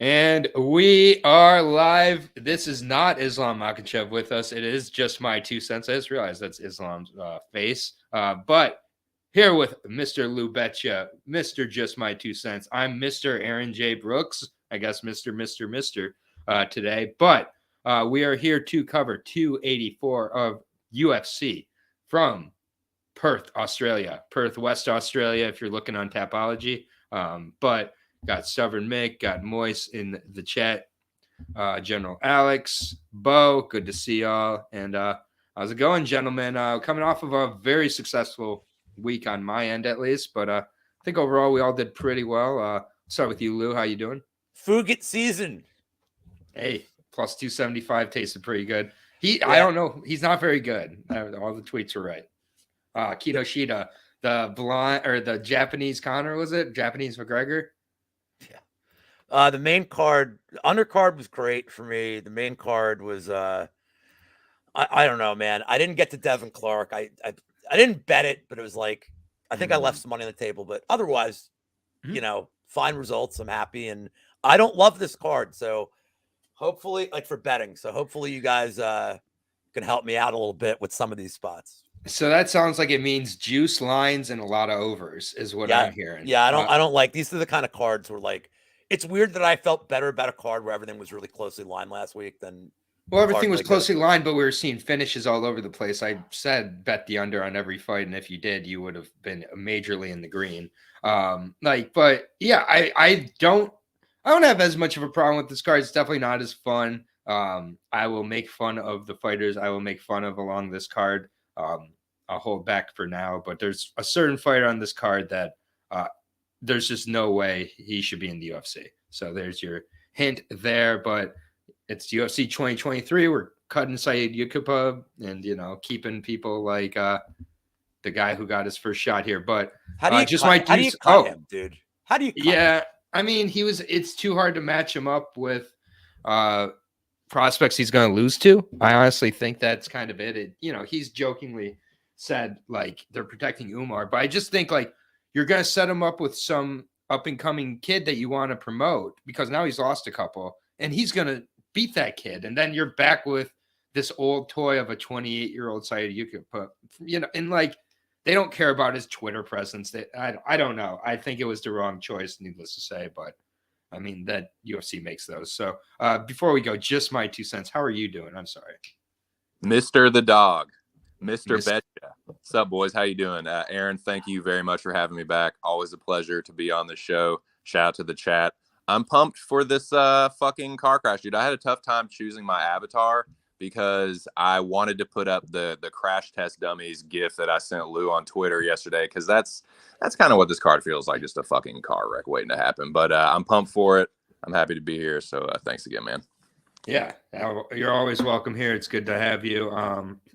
And we are live. This is not Islam Makhachev with us. It is just my 2 cents. I just realized that's Islam's face. But here with Mr. Betya, Mr. Just My 2 Cents. I'm Mr. Aaron J. Brooks. I guess Mr. Today. But we are here to cover 284 of UFC from Perth, Australia. Perth, West Australia, if you're looking on Tapology. But got Stubborn Mick, got Moise in the chat, General Alex, Bo, good to see y'all. And how's it going, gentlemen? Coming off of a very successful week on my end, at least. But I think overall we all did pretty well. Start with you, Lou. How you doing? Fugit season. Hey, plus 275 tasted pretty good. I don't know. He's not very good. All the tweets were right. Kinoshita, the blonde or the Japanese Connor, was it? Japanese McGregor? Yeah. The main card, undercard was great for me. The main card was I don't know, man. I didn't get to Devin Clark. I didn't bet it, but it was like I think I left some money on the table. But otherwise, fine results. I'm happy, and I don't love this card, so hopefully, like for betting. So hopefully, you guys can help me out a little bit with some of these spots. So that sounds like it means juice lines and a lot of overs is what I'm hearing. Yeah, I don't like these are the kind of cards where like it's weird that I felt better about a card where everything was really closely lined last week than everything was closely lined, but we were seeing finishes all over the place. I said bet the under on every fight, and if you did, you would have been majorly in the green. But yeah, I don't have as much of a problem with this card. It's definitely not as fun. I will make fun of the fighters I will make fun of along this card. I'll hold back for now, but there's a certain fighter on this card that there's just no way he should be in the UFC. So there's your hint there, but it's UFC 2023. We're cutting Said Yukupa and, keeping people like the guy who got his first shot here. But how do you cut him, dude? How do you cut him? I mean, it's too hard to match him up with prospects he's going to lose to. I honestly think that's kind of it. He's jokingly said like they're protecting Umar, but I just think like you're going to set him up with some up and coming kid that you want to promote because now he's lost a couple and he's going to beat that kid. And then you're back with this old toy of a 28-year-old Said Yukupa, and like they don't care about his Twitter presence. I don't know. I think it was the wrong choice, needless to say, but I mean, that UFC makes those. So before we go, just my 2 cents. How are you doing? I'm sorry. Mr. the Dog, Mr. Betya. What's up, boys? How you doing? Aaron, thank you very much for having me back. Always a pleasure to be on the show. Shout out to the chat. I'm pumped for this fucking car crash, dude. I had a tough time choosing my avatar because I wanted to put up the crash test dummies gif that I sent Lou on Twitter yesterday because that's kind of what this card feels like, just a fucking car wreck waiting to happen. But I'm pumped for it. I'm happy to be here. So thanks again, man. Yeah, you're always welcome here. It's good to have you.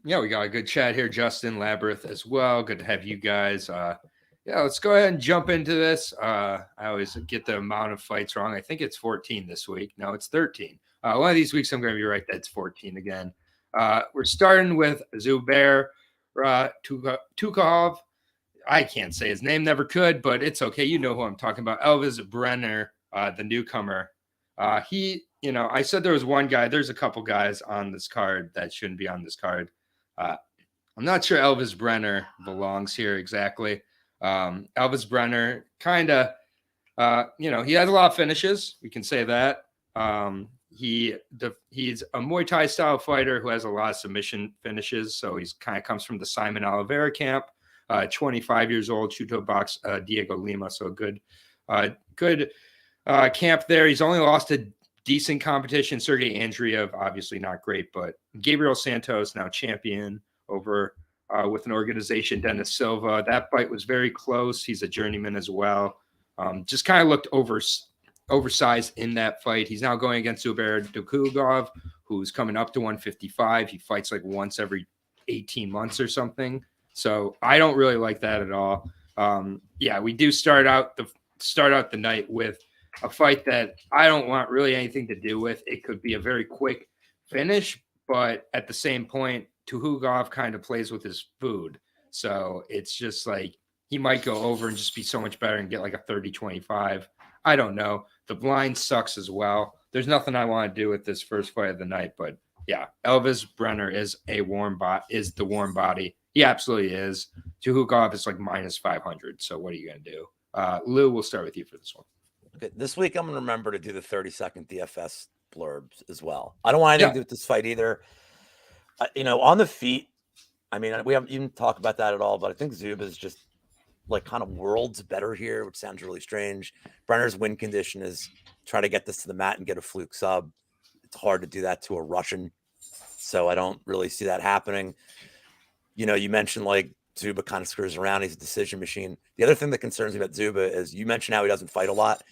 We got a good chat here. Justin Labyrinth as well. Good to have you guys. Let's go ahead and jump into this. I always get the amount of fights wrong. I think it's 14 this week. No, it's 13. One of these weeks I'm going to be right. That's 14 again. We're starting with Zubair Tukhugov. I can't say his name, never could, but it's okay. You know who I'm talking about. Elvis Brenner, the newcomer. I said there was one guy. There's a couple guys on this card that shouldn't be on this card. I'm not sure Elvis Brenner belongs here exactly. Elvis Brenner kind of, he has a lot of finishes. We can say that. He's a Muay Thai style fighter who has a lot of submission finishes. So he's kind of comes from the Simon Oliveira camp. 25 years old, Chuto box Diego Lima. So good camp there. He's only lost a decent competition. Sergey Andreev, obviously not great, but Gabriel Santos now champion over with an organization, Dennis Silva. That fight was very close. He's a journeyman as well. Just kind of looked oversized in that fight. He's now going against Zubair Tukhugov, who's coming up to 155. He fights like once every 18 months or something. So I don't really like that at all. We do start out the night with a fight that I don't want really anything to do with. It could be a very quick finish, but at the same point, Tukhugov kind of plays with his food. So it's just like he might go over and just be so much better and get like a 30-25. I don't know. The line sucks as well. There's nothing I want to do with this first fight of the night, but yeah, Elvis Brenner is the warm body. He absolutely is. Tukhugov is like minus 500. So what are you going to do? Lou, we'll start with you for this one. Okay, this week I'm going to remember to do the 30-second DFS blurbs as well. I don't want anything to do with this fight either. On the feet, I mean, we haven't even talked about that at all, but I think Zub is just like kind of worlds better here, which sounds really strange. Brenner's win condition is try to get this to the mat and get a fluke sub. It's hard to do that to a Russian, so I don't really see that happening. You mentioned like Zuba kind of screws around. He's a decision machine. The other thing that concerns me about Zuba is you mentioned how he doesn't fight a lot.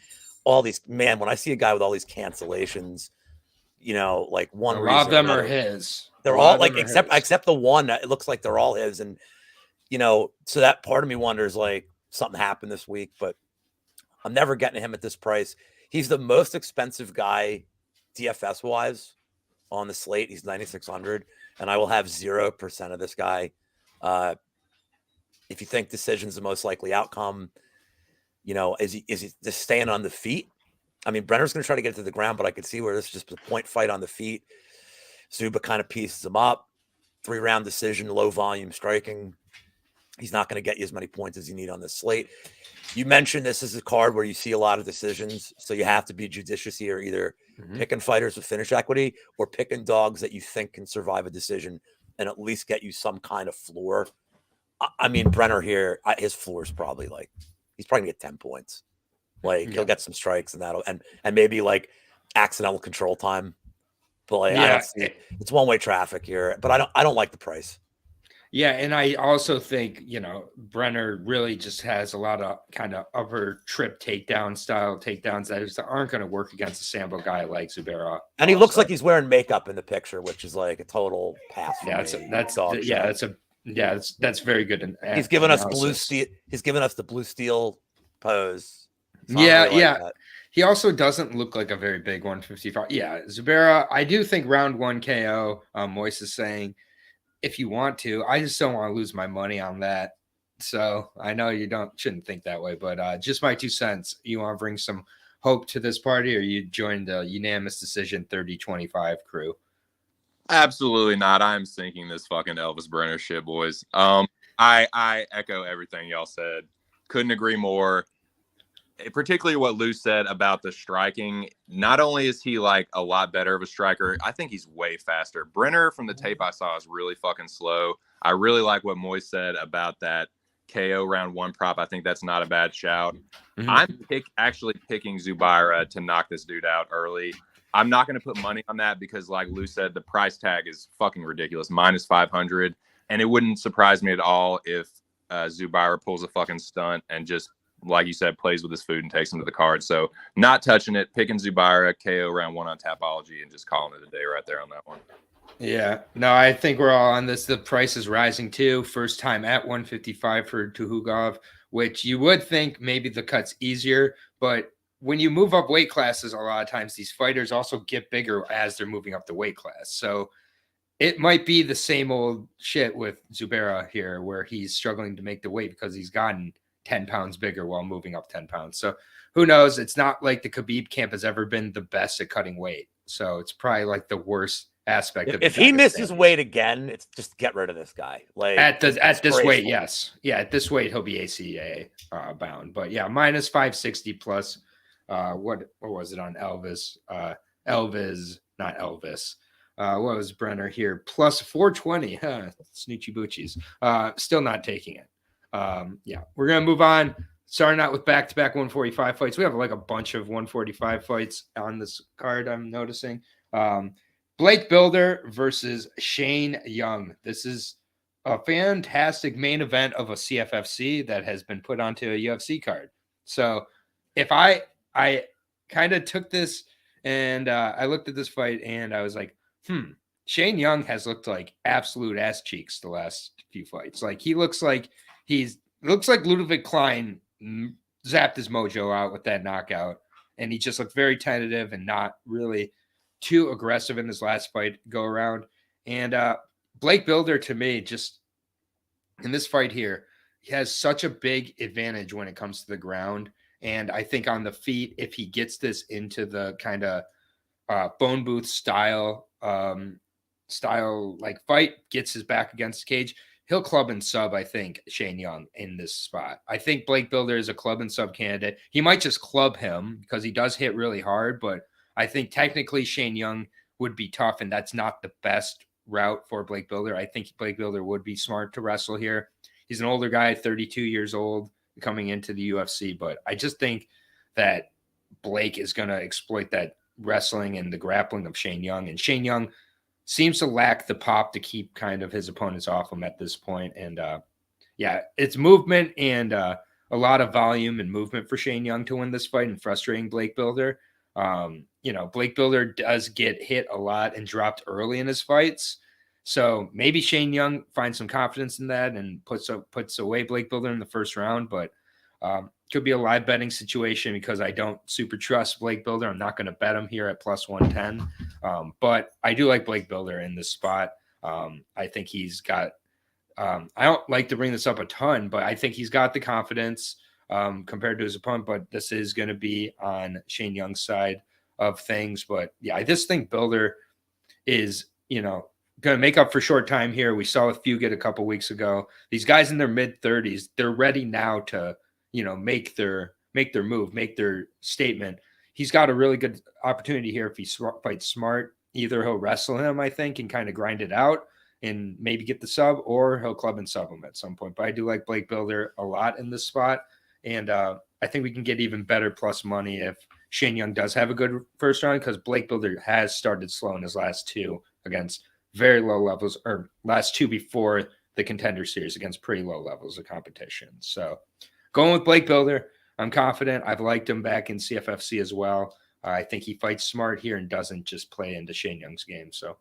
When I see a guy with all these cancellations, like one a reason lot of them another, are his. They're all like except the one. It looks like they're all his, and so that part of me wonders like something happened this week, but I'm never getting him at this price. He's the most expensive guy DFS wise on the slate. He's 9,600, and I will have 0% of this guy. If you think decision's the most likely outcome, is he just staying on the feet? I mean, Brenner's going to try to get to the ground, but I could see where this is just a point fight on the feet. Zuba kind of pieces him up. 3-round decision, low volume striking. He's not going to get you as many points as you need on this slate. You mentioned this is a card where you see a lot of decisions, so you have to be judicious here, either picking fighters with finish equity or picking dogs that you think can survive a decision and at least get you some kind of floor. I mean, Brenner here, his floor is probably like, he's probably going to get 10 points. Like, he'll get some strikes and that'll, and maybe like accidental control time. But like, I don't see, it's one-way traffic here, but I don't like the price. Yeah, and I also think, Brenner really just has a lot of kind of upper trip takedown style takedowns that just aren't going to work against a Sambo guy like Zubaira. And he looks like he's wearing makeup in the picture, which is like a total pass. That's very good. He's given us blue steel. He's given us the blue steel pose. So That. He also doesn't look like a very big 155. Yeah, Zubaira, I do think round 1 KO. Moise is saying, if you want to, I just don't want to lose my money on that. So I know you shouldn't think that way, but just my 2 cents. You want to bring some hope to this party, or you join the unanimous decision 30-25 crew? Absolutely not. I'm sinking this fucking Elvis Brenner shit, boys. I echo everything y'all said. Couldn't agree more. Particularly what Lou said about the striking. Not only is he like a lot better of a striker, I think he's way faster. Brenner, from the tape I saw, is really fucking slow. I really like what Moise said about that KO round 1 prop. I think that's not a bad shout. I'm actually picking Zubaira to knock this dude out early. I'm not going to put money on that because, like Lou said, the price tag is fucking ridiculous, minus 500. And it wouldn't surprise me at all if Zubaira pulls a fucking stunt and just, like you said, plays with his food and takes him to the card. So not touching it, picking Zubaira, KO round 1 on Tapology, and just calling it a day right there on that one. Yeah, no, I think we're all on this. The price is rising too. First time at 155 for Tukhugov, which you would think maybe the cut's easier, but when you move up weight classes, a lot of times these fighters also get bigger as they're moving up the weight class. So it might be the same old shit with Zubaira here, where he's struggling to make the weight because he's gotten 10 pounds bigger while moving up 10 pounds. So who knows? It's not like the Khabib camp has ever been the best at cutting weight. So it's probably like the worst aspect of if he misses weight again, it's just get rid of this guy. Like at this weight, yes. Yeah, at this weight, he'll be ACA bound. But yeah, minus 560 plus what was it on Elvis? Not Elvis. What was Brenner here? Plus 420. Snoochie boochies. Still not taking it. Yeah, we're gonna move on. Starting out with back-to-back 145 fights. We have like a bunch of 145 fights on this card, I'm noticing. Blake Builder versus Shane Young. This is a fantastic main event of a CFFC that has been put onto a UFC card. So if I kind of took this and I looked at this fight and I was like, Shane Young has looked like absolute ass cheeks the last few fights. Like he looks like Ludwig Klein zapped his mojo out with that knockout, and he just looked very tentative and not really too aggressive in his last fight go around. And Blake Builder, to me, just in this fight here, he has such a big advantage when it comes to the ground. And I think on the feet, if he gets this into the kind of phone booth style like fight, gets his back against the cage, he'll club and sub, I think, Shane Young in this spot. I think Blake Builder is a club and sub candidate. He might just club him because he does hit really hard, but I think technically Shane Young would be tough, and that's not the best route for Blake Builder. I think Blake Builder would be smart to wrestle here. He's an older guy, 32 years old, coming into the UFC, but I just think that Blake is going to exploit that wrestling and the grappling of Shane Young, and Shane Young seems to lack the pop to keep kind of his opponents off him at this point. And it's movement and a lot of volume and movement for Shane Young to win this fight and frustrating Blake Builder. Blake Builder does get hit a lot and dropped early in his fights. So maybe Shane Young finds some confidence in that and puts away Blake Builder in the first round, but could be a live betting situation because I don't super trust Blake Builder. I'm not going to bet him here at plus 110. But I do like Blake Builder in this spot. I think he's got, I don't like to bring this up a ton, but I think he's got the confidence compared to his opponent, but this is going to be on Shane Young's side of things. But yeah, I just think Builder is, going to make up for short time here. We saw with Fugit a couple weeks ago. These guys in their mid-30s, they're ready now to, make their move, make their statement. He's got a really good opportunity here if he fights smart. Either he'll wrestle him, I think, and kind of grind it out and maybe get the sub, or he'll club and sub him at some point. But I do like Blake Builder a lot in this spot. And I think we can get even better plus money if Shane Young does have a good first round, because Blake Builder has started slow in his last two against very low levels, or last two before the Contender Series against pretty low levels of competition. So going with Blake Builder, I'm confident. I've liked him back in CFFC as well. I think he fights smart here and doesn't just play into Shane Young's game. So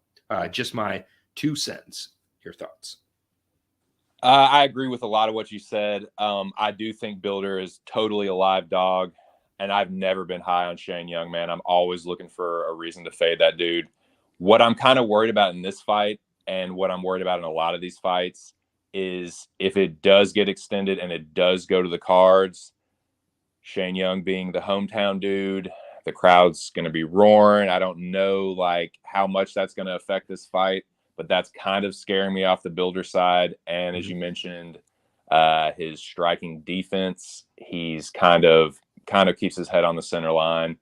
just my 2 cents. Your thoughts? I agree with a lot of what you said. I do think Builder is totally a live dog, and I've never been high on Shane Young, man. I'm always looking for a reason to fade that dude. What I'm kind of worried about in this fight, and what I'm worried about in a lot of these fights, is if it does get extended and it does go to the cards, Shane Young being the hometown dude, the crowd's going to be roaring. I don't know how much that's going to affect this fight, but that's kind of scaring me off the Builder side. And as you mentioned, his striking defense, he's kind of keeps his head on the center line.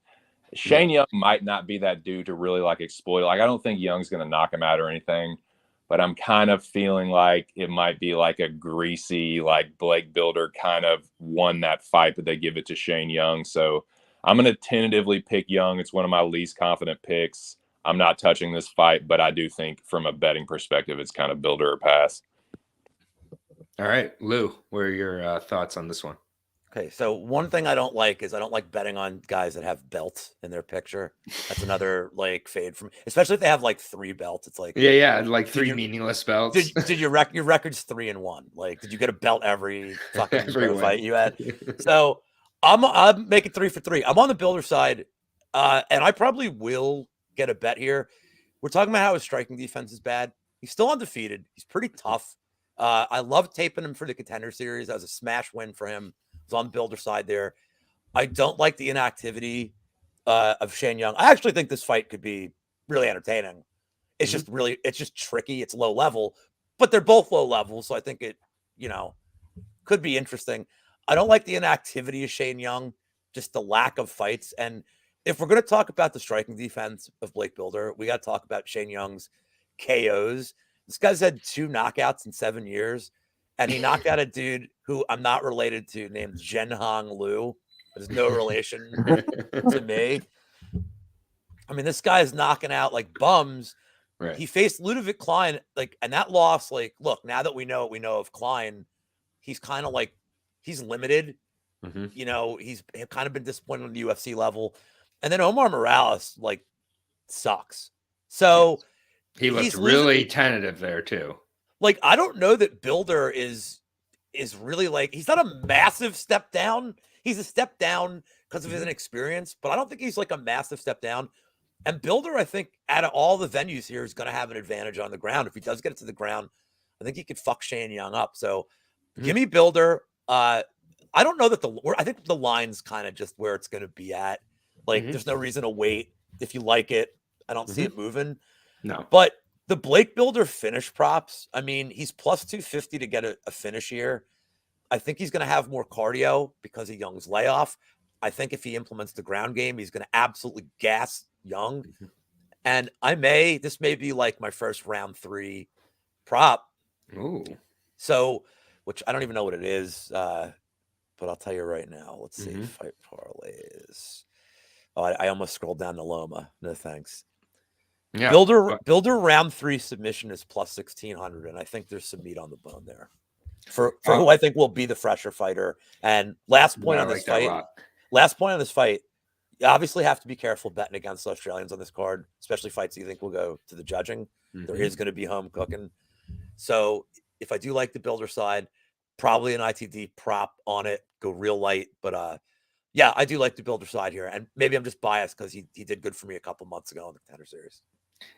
Shane Young might not be that dude to really exploit. I don't think Young's going to knock him out or anything, but I'm kind of feeling like it might be a greasy, Blake Builder kind of won that fight, but they give it to Shane Young. So I'm going to tentatively pick Young. It's one of my least confident picks. I'm not touching this fight, but I do think from a betting perspective, it's kind of Builder or pass. All right, Lou, what are your thoughts on this one? Okay, so one thing I don't like is I don't like betting on guys that have belts in their picture. That's another fade from, especially if they have 3 belts. It's like 3 meaningless belts. Did your record's 3-1? Did you get a belt every fucking fight you had? So I'm making 3 for 3. I'm on the Builder side, and I probably will get a bet here. We're talking about how his striking defense is bad. He's still undefeated. He's pretty tough. I love taping him for the Contender Series. That was a smash win for him. It's on Builder side there. I don't like the inactivity of Shane Young. I actually think this fight could be really entertaining. It's just tricky. It's low level, but they're both low level. So I think it, could be interesting. I don't like the inactivity of Shane Young, just the lack of fights. And if we're going to talk about the striking defense of Blake Builder, we got to talk about Shane Young's KOs. This guy's had 2 knockouts in 7 years. And he knocked out a dude who I'm not related to named Zhenhong Liu. There's no relation to me. I mean, this guy is knocking out Right. bums. He faced Ludovic Klein, and that loss, look, now that we know what we know of Klein, he's kind of he's limited. Mm-hmm. He's kind of been disappointed on the UFC level. And then Omar Morales, sucks. So he looked really tentative there too. I don't know that Builder is really he's not a massive step down. He's a step down because of his inexperience, but I don't think he's a massive step down. And Builder, I think, out of all the venues here, is going to have an advantage on the ground. If he does get it to the ground, I think he could fuck Shane Young up. So give me Builder. I don't know that I think the line's kind of just where it's going to be at. Like, there's no reason to wait. If you like it, I don't see it moving. No. But the Blake Builder finish props, I mean, he's plus 250 to get a finish here. I think he's going to have more cardio because of Young's layoff. I think if he implements the ground game, he's going to absolutely gas Young. And this may be like my first round 3 prop. Ooh. So, which I don't even know what it is, but I'll tell you right now. Let's see. Fight parlays. Oh, I almost scrolled down to Loma. No thanks. Yeah. Builder round 3 submission is plus 1,600, and I think there's some meat on the bone there for who I think will be the fresher fighter. And last point on this fight, you obviously have to be careful betting against Australians on this card, especially fights you think will go to the judging. There is going to be home cooking. So if I do like the Builder side, probably an ITD prop on it, go real light. But yeah, I do like the Builder side here. And maybe I'm just biased because he did good for me a couple months ago in the Contender Series.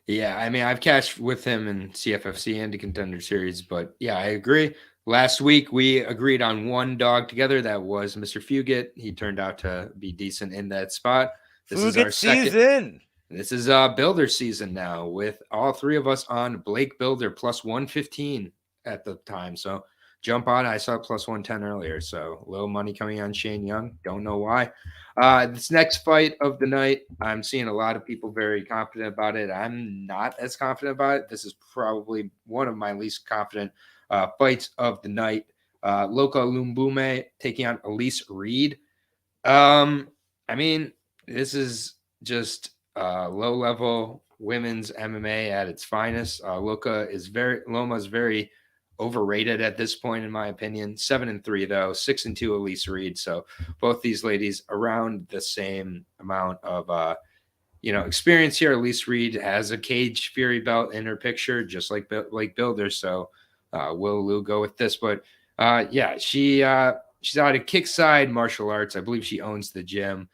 Yeah, I mean, I've cashed with him in CFFC and the Contender Series, but yeah, I agree. Last week, we agreed on one dog together. That was Mr. Fugit. He turned out to be decent in that spot. This is our season. This is Builder season now with all 3 of us on Blake Builder plus 115 at the time. So jump on. I saw plus 110 earlier. So low money coming on Shane Young. Don't know why. This next fight of the night, I'm seeing a lot of people very confident about it. I'm not as confident about it. This is probably one of my least confident fights of the night. Loka Lumbume taking on Elise Reed. I mean, this is just low-level women's MMA at its finest. Loma is very overrated at this point, in my opinion. 7-3 though, 6-2 Elise Reed. So both these ladies around the same amount of experience here. Elise Reed has a Cage Fury belt in her picture, just like Builder. So will Lou go with this? But yeah, she's out of Kickside Martial Arts. I believe she owns the gym.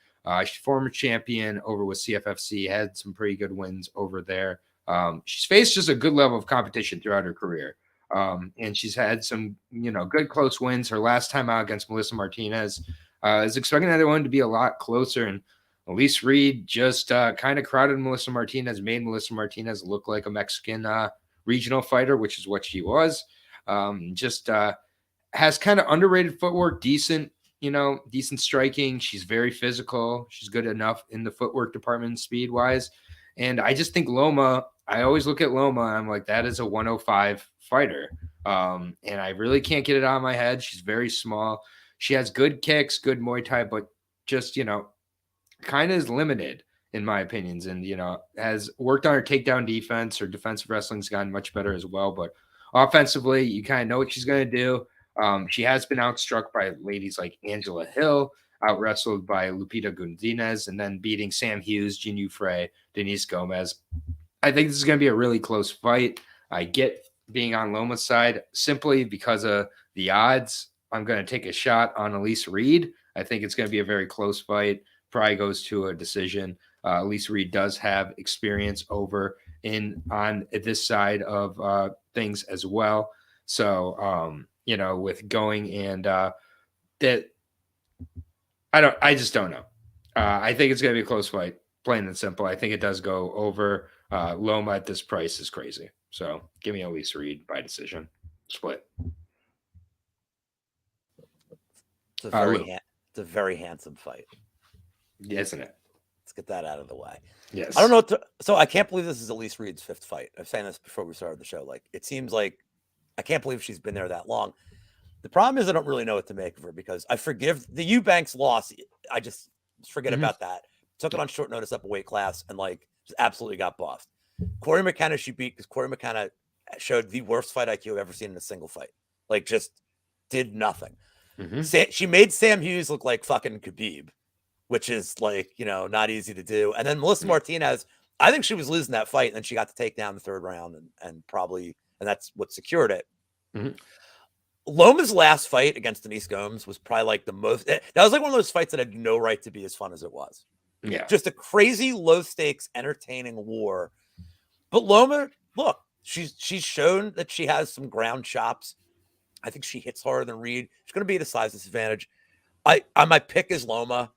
She's former champion over with CFFC, had some pretty good wins over there. She's faced just a good level of competition throughout her career. And she's had some, good close wins. Her last time out against Melissa Martinez, is expecting that one to be a lot closer. And Elise Reed just kind of crowded Melissa Martinez, made Melissa Martinez look like a Mexican regional fighter, which is what she was. Has kind of underrated footwork, decent striking. She's very physical. She's good enough in the footwork department, speed-wise. And I just think Loma, I always look at Loma, I'm like, that is a 105 fighter. And I really can't get it out of my head. She's very small. She has good kicks, good Muay Thai, but just, kind of is limited in my opinions. And, has worked on her takedown defense. Her defensive wrestling's gotten much better as well. But offensively, you kind of know what she's going to do. She has been outstruck by ladies like Angela Hill, out-wrestled by Lupita Gunzinez, and then beating Sam Hughes, Jin Frey, Denise Gomez. I think this is going to be a really close fight. I get being on Loma's side simply because of the odds. I'm going to take a shot on Elise Reed. I think it's going to be a very close fight. Probably goes to a decision. Elise Reed does have experience over on this side of things as well. So, with going and that, I just don't know. I think it's going to be a close fight, plain and simple. I think it does go over. Loma at this price is crazy. So give me Elise Reed by decision. Split. It's a very handsome fight. Isn't it? Let's get that out of the way. Yes. I don't know. So I can't believe this is Elise Reed's 5th fight. I was saying this before we started the show. Like, it seems like I can't believe she's been there that long. The problem is I don't really know what to make of her because I forgive the Eubanks loss. I just forget about that. Took it on short notice up a weight class and just absolutely got buffed. Corey McKenna she beat because Corey McKenna showed the worst fight IQ I've ever seen in a single fight. Just did nothing. She made Sam Hughes look like fucking Khabib, which is not easy to do. And then Melissa Martinez, I think she was losing that fight, and then she got to take down the 3rd round and that's what secured it. Loma's last fight against Denise Gomes was probably the most. That was one of those fights that had no right to be as fun as it was. Yeah, just a crazy, low stakes, entertaining war. But Loma, look, she's shown that she has some ground chops. I think she hits harder than Reed. She's going to be at a size disadvantage. My pick is Loma.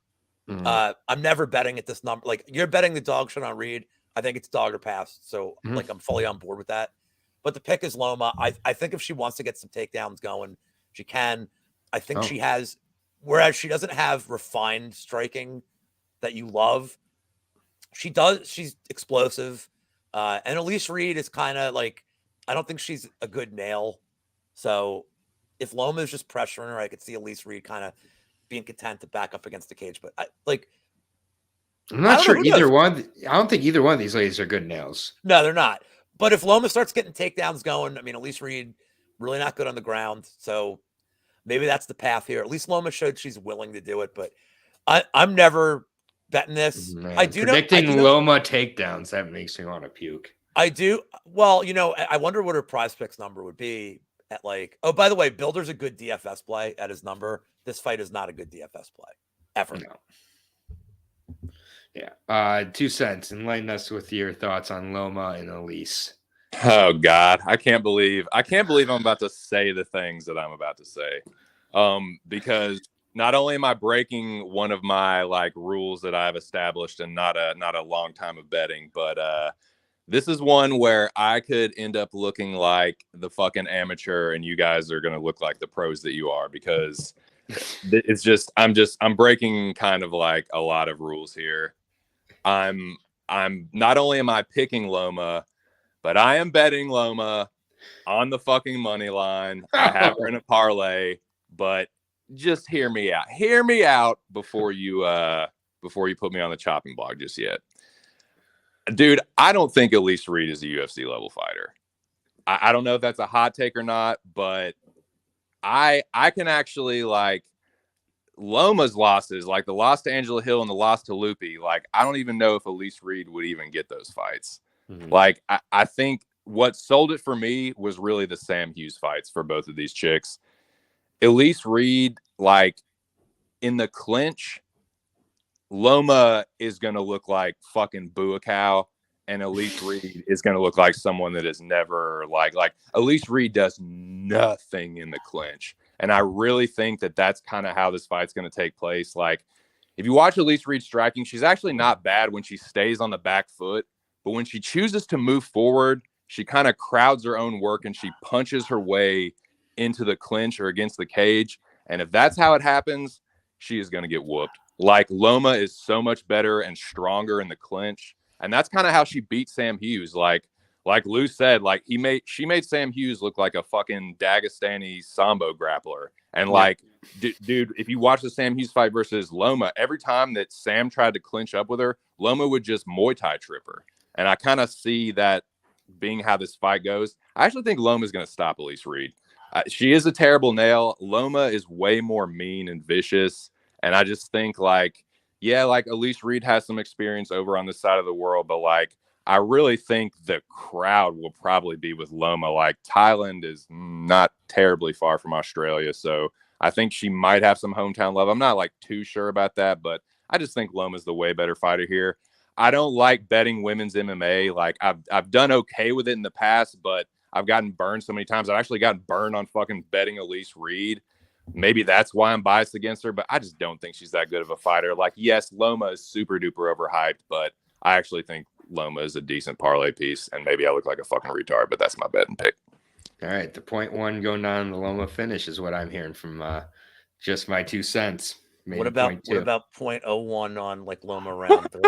I'm never betting at this number. Like, you're betting the dog shit on Reed. I think it's dog or pass. So like, I'm fully on board with that. But the pick is Loma. I think if she wants to get some takedowns going, she can. I think she has, whereas she doesn't have refined striking that you love. She does. She's explosive. And Elise Reed is kind of like, I don't think she's a good nail. So if Loma is just pressuring her, I could see Elise Reed kind of being content to back up against the cage. But I'm not sure either one. I don't think either one of these ladies are good nails. No, they're not. But if Loma starts getting takedowns going, I mean, Elise Reed really not good on the ground. So maybe that's the path here. At least Loma showed she's willing to do it. But I'm never betting this. Man, I do predicting Loma takedowns. That makes me want to puke. I do. Well, I wonder what her prize picks number would be at like. Oh, by the way, Builder's a good DFS play at his number. This fight is not a good DFS play ever. No. Yeah. 2 cents. Enlighten us with your thoughts on Loma and Elise. Oh God, I can't believe I'm about to say the things that I'm about to say. Because not only am I breaking one of my like rules that I've established and not a long time of betting, but this is one where I could end up looking like the fucking amateur and you guys are going to look like the pros that you are, because it's just I'm breaking kind of like a lot of rules here. I'm not only am I picking Loma, but I am betting Loma on the fucking money line. I have her in a parlay, but just hear me out. Hear me out before you put me on the chopping block just yet. Dude, I don't think Elise Reed is a UFC level fighter. I don't know if that's a hot take or not, but I can actually like Loma's losses, like the loss to Angela Hill and the loss to Lupi. Like, I don't even know if Elise Reed would even get those fights. Mm-hmm. Like, I think what sold it for me was really the Sam Hughes fights for both of these chicks. Elise Reed, like in the clinch, Loma is going to look like fucking Boo a cow, and Elise Reed is going to look like someone that is never like Elise Reed does nothing in the clinch. And I really think that that's kind of how this fight's going to take place. Like, if you watch Elise Reed striking, she's actually not bad when she stays on the back foot, but when she chooses to move forward, she kind of crowds her own work and she punches her way into the clinch or against the cage. And if that's how it happens, she is going to get whooped. Like, Loma is so much better and stronger in the clinch. And that's kind of how she beat Sam Hughes. Like Lou said, like she made Sam Hughes look like a fucking Dagestani Sambo grappler. And like, dude, if you watch the Sam Hughes fight versus Loma, every time that Sam tried to clinch up with her, Loma would just Muay Thai trip her. And I kind of see that being how this fight goes. I actually think Loma is going to stop Elise Reed. She is a terrible nail. Loma is way more mean and vicious. And I just think like Elise Reed has some experience over on this side of the world, but like, I really think the crowd will probably be with Loma. Like, Thailand is not terribly far from Australia, so I think she might have some hometown love. I'm not like too sure about that, but I just think Loma's the way better fighter here. I don't like betting women's MMA. Like, I've done okay with it in the past, but I've gotten burned so many times. I've actually gotten burned on fucking betting Elise Reed. Maybe that's why I'm biased against her, but I just don't think she's that good of a fighter. Like, yes, Loma is super duper overhyped, but I actually think Loma is a decent parlay piece, and maybe I look like a fucking retard, but that's my betting pick. All right, the 0.1 going down the Loma finish is what I'm hearing from just my 2 cents. Maybe what about 0.01 on like Loma round 3?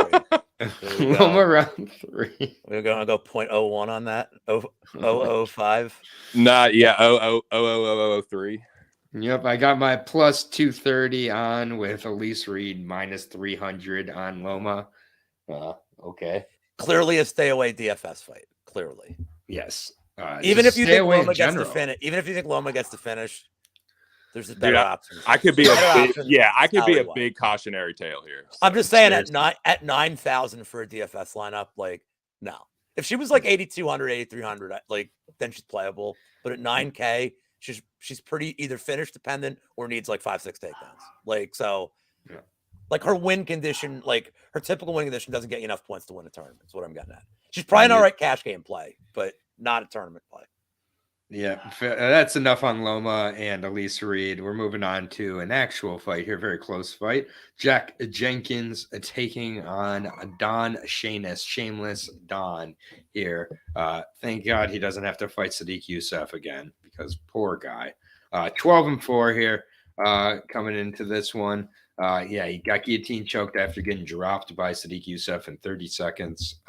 Loma round 3. We're gonna go 0.01 on that. 005. Nah, yeah, 0.00003. Yep, I got my plus 230 on with Elise Reed minus 300 on Loma. Okay. Clearly a stay away DFS fight. Clearly. Yes. Even if you think Loma gets to finish, even if you think Loma gets to finish, there's a better option. I could be a big cautionary tale here. So. I'm just saying at 9,000 for a DFS lineup, like, no. If she was like 8,200, 8,300, like, then she's playable. But at 9K, she's pretty either finish dependent or needs like 5-6 takedowns. Like, so yeah. Like, her win condition, like her typical win condition doesn't get you enough points to win a tournament. That's what I'm getting at. She's probably an all right cash game play, but not a tournament play. Yeah, that's enough on Loma and Elise Reed. We're moving on to an actual fight here, very close fight. Jack Jenkins taking on Don Sheamus, Shameless Don here. Thank God he doesn't have to fight Sadiq Youssef again because poor guy. 12-4 here coming into this one. Yeah, he got guillotine choked after getting dropped by Sadiq Youssef in 30 seconds.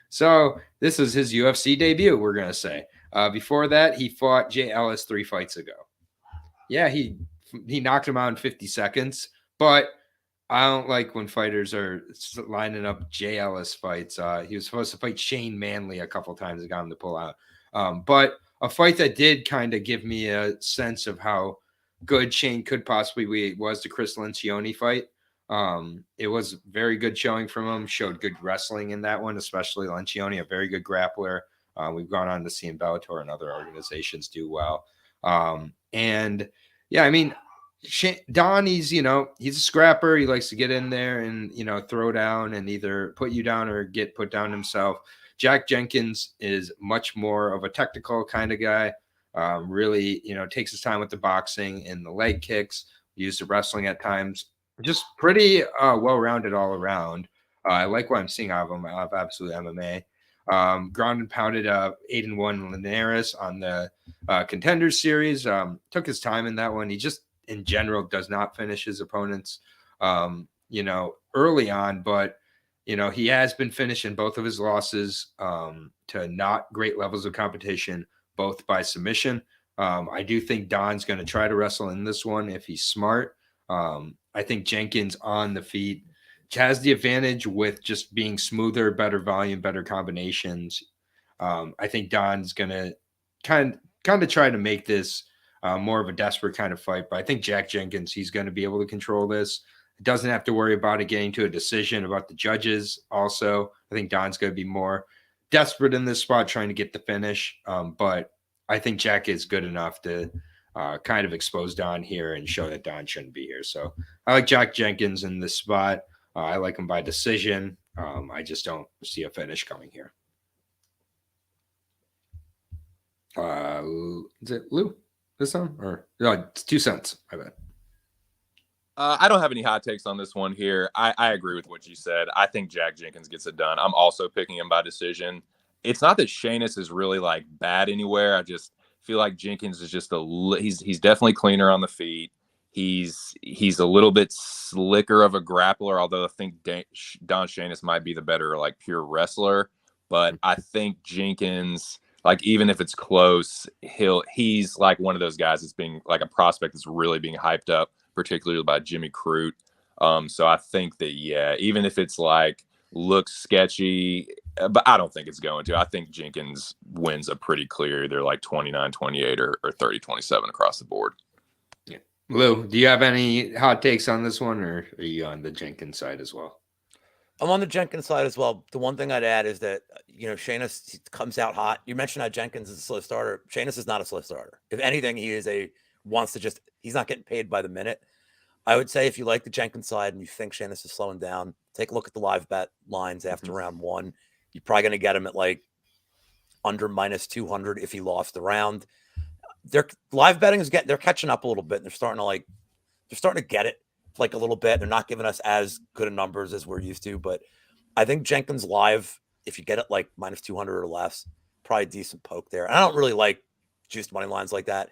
So this is his UFC debut, we're going to say. Before that, he fought Jay Ellis 3 fights ago. Yeah, he knocked him out in 50 seconds, but I don't like when fighters are lining up Jay Ellis fights. He was supposed to fight Shane Manley a couple times and got him to pull out. But a fight that did kind of give me a sense of how good Shane could possibly be was the Chris Lencioni fight. It was very good showing from him, showed good wrestling in that one, especially Lencioni, a very good grappler. We've gone on to see in Bellator and other organizations do well. And yeah, I mean, Don, he's a scrapper. He likes to get in there and, throw down and either put you down or get put down himself. Jack Jenkins is much more of a technical kind of guy. Really, takes his time with the boxing and the leg kicks, used the wrestling at times. Just pretty well-rounded all around. I like what I'm seeing out of him, out of Absolute MMA. Ground and pounded 8-1 Linares on the Contenders series. Took his time in that one. He just, in general, does not finish his opponents, early on. But, he has been finishing both of his losses to not great levels of competition, both by submission. I do think Don's going to try to wrestle in this one if he's smart. I think Jenkins on the feet has the advantage with just being smoother, better volume, better combinations. I think Don's going to kind of try to make this more of a desperate kind of fight. But I think Jack Jenkins, he's going to be able to control this. Doesn't have to worry about it getting to a decision about the judges. Also, I think Don's going to be more desperate in this spot, trying to get the finish. But I think Jack is good enough to kind of expose Don here and show that Don shouldn't be here. So I like Jack Jenkins in this spot. I like him by decision. I just don't see a finish coming here. Is it Lou this time? Or no, it's 2 cents. I bet. I don't have any hot takes on this one here. I agree with what you said. I think Jack Jenkins gets it done. I'm also picking him by decision. It's not that Sheamus is really like bad anywhere. I just feel like Jenkins is just he's definitely cleaner on the feet. He's a little bit slicker of a grappler, although I think Don Sheamus might be the better like pure wrestler. But I think Jenkins, like even if it's close, he's like one of those guys that's being like a prospect that's really being hyped up, particularly by Jimmy Crute. So I think that, yeah, even if it's like looks sketchy, but I don't think it's going to. I think Jenkins wins a pretty clear, either like 29-28 or 30-27 across the board. Yeah. Lou, do you have any hot takes on this one, or are you on the Jenkins side as well? I'm on the Jenkins side as well. The one thing I'd add is that, Sheamus comes out hot. You mentioned how Jenkins is a slow starter. Sheamus is not a slow starter. If anything, he's not getting paid by the minute. I would say if you like the Jenkins side and you think Sheamus is slowing down, take a look at the live bet lines after round one. You're probably going to get him at like under -200 if he lost the round. Their live betting they're catching up a little bit. And they're starting to get it like a little bit. They're not giving us as good of numbers as we're used to, but I think Jenkins live, if you get it like -200 or less, probably a decent poke there. And I don't really like juiced money lines like that.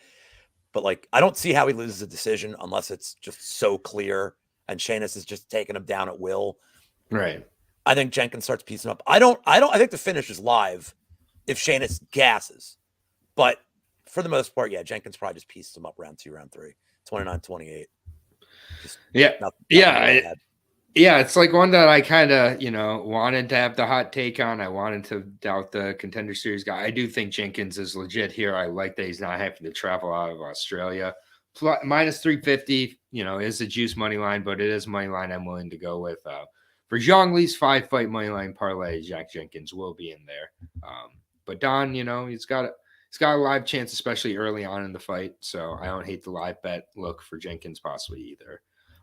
But like, I don't see how he loses a decision unless it's just so clear and Sheamus is just taking him down at will. Right. I think Jenkins starts piecing up. I think the finish is live if Sheamus gasses. But for the most part, yeah, Jenkins probably just pieces him up round 2, round 3, 29-28. Yeah, it's like one that I kind of, wanted to have the hot take on. I wanted to doubt the Contender Series guy. I do think Jenkins is legit here. I like that he's not having to travel out of Australia. -350, is a juice money line, but it is money line I'm willing to go with. For Zhang Li's 5-fight money line parlay, Jack Jenkins will be in there. But Don, he's got a live chance, especially early on in the fight. So I don't hate the live bet look for Jenkins possibly either.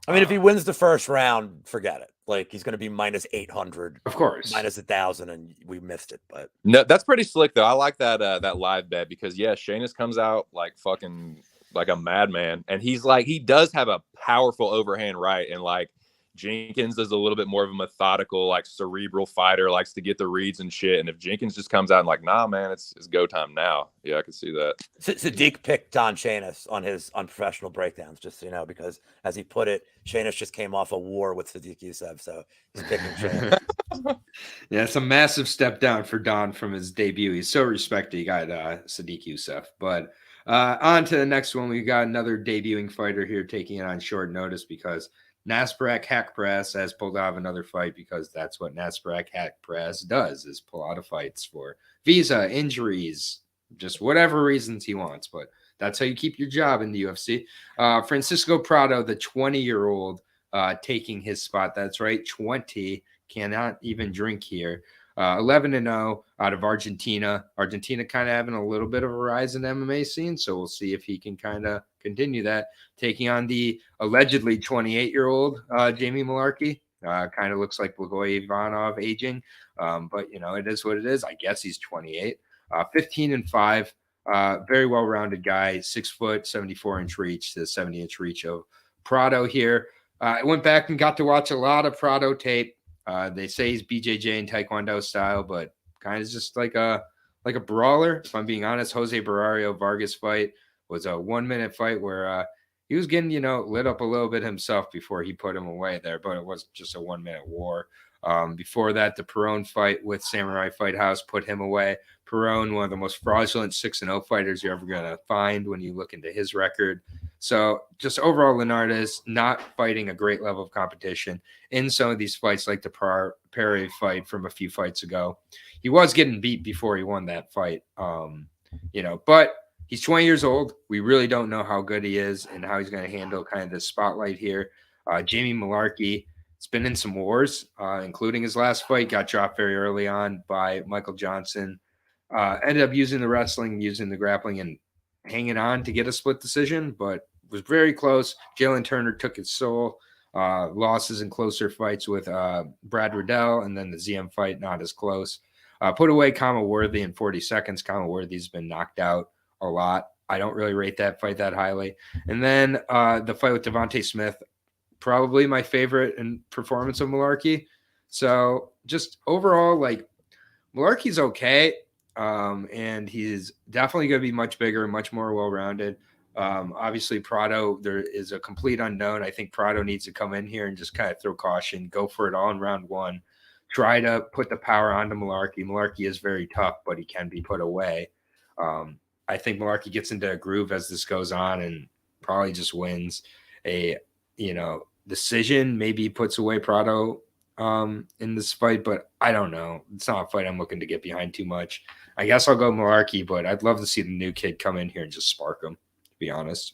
I mean, if he wins the first round, forget it. Like, he's going to be minus 800, Of course. minus 1,000, and we missed it. But no, that's pretty slick though. I like that that live bet because Sheamus comes out like fucking like a madman, and he's like he does have a powerful overhand right, and like Jenkins is a little bit more of a methodical, like cerebral fighter, likes to get the reads and shit. And if Jenkins just comes out and like, nah, man, it's go time now. Yeah, I can see that. Sadiq picked Don Sheamus on his unprofessional breakdowns, just so you know, because as he put it, Sheamus just came off a war with Sadiq Youssef, so he's picking Sheamus. Yeah, it's a massive step down for Don from his debut. He's so respected. He got Sadiq Youssef. But on to the next one. We got another debuting fighter here taking it on short notice because Nasparak Hack Press has pulled out of another fight because that's what Nasparak Hack Press does, is pull out of fights for visa, injuries, just whatever reasons he wants. But that's how you keep your job in the UFC. Francisco Prado, the 20-year-old, taking his spot. That's right, 20, cannot even drink here. 11-0 out of Argentina. Argentina kind of having a little bit of a rise in MMA scene, so we'll see if he can kind of continue that. Taking on the allegedly 28-year-old Jamie Malarkey. Kind of looks like Blagoy Ivanov aging, but it is what it is. I guess he's 28. 15-5. Very well-rounded guy. 6 foot, 74-inch reach to the 70-inch reach of Prado here. I went back and got to watch a lot of Prado tape. They say he's BJJ in Taekwondo style, but kind of just like a brawler. If I'm being honest, Jose Barrario Vargas fight was a 1-minute fight where he was getting, lit up a little bit himself before he put him away there, but it was just a 1-minute war. Before that, the Perron fight with Samurai Fight House put him away. Perron, one of the most fraudulent 6-0 fighters you're ever going to find when you look into his record. So just overall, Linares not fighting a great level of competition in some of these fights, like the Perry fight from a few fights ago. He was getting beat before he won that fight, but he's 20 years old. We really don't know how good he is and how he's going to handle kind of the spotlight here. Jamie Malarkey, it's been in some wars, including his last fight, got dropped very early on by Michael Johnson. Ended up using the wrestling, using the grappling, and hanging on to get a split decision, but was very close. Jalen Turner took his soul. Losses in closer fights with Brad Riddell, and then the ZM fight, not as close. Put away Kama Worthy in 40 seconds. Kama Worthy's been knocked out a lot. I don't really rate that fight that highly. And then the fight with Devontae Smith, probably my favorite in performance of Malarkey. So just overall, like, Malarkey's okay. And he's definitely going to be much bigger, much more well-rounded. Obviously, Prado, there is a complete unknown. I think Prado needs to come in here and just kind of throw caution, go for it all in round one, try to put the power onto Malarkey. Malarkey is very tough, but he can be put away. I think Malarkey gets into a groove as this goes on and probably just wins a, decision. Maybe puts away Prado in this fight, but I don't know. It's not a fight I'm looking to get behind too much. I guess I'll go Malarkey, but I'd love to see the new kid come in here and just spark him, to be honest.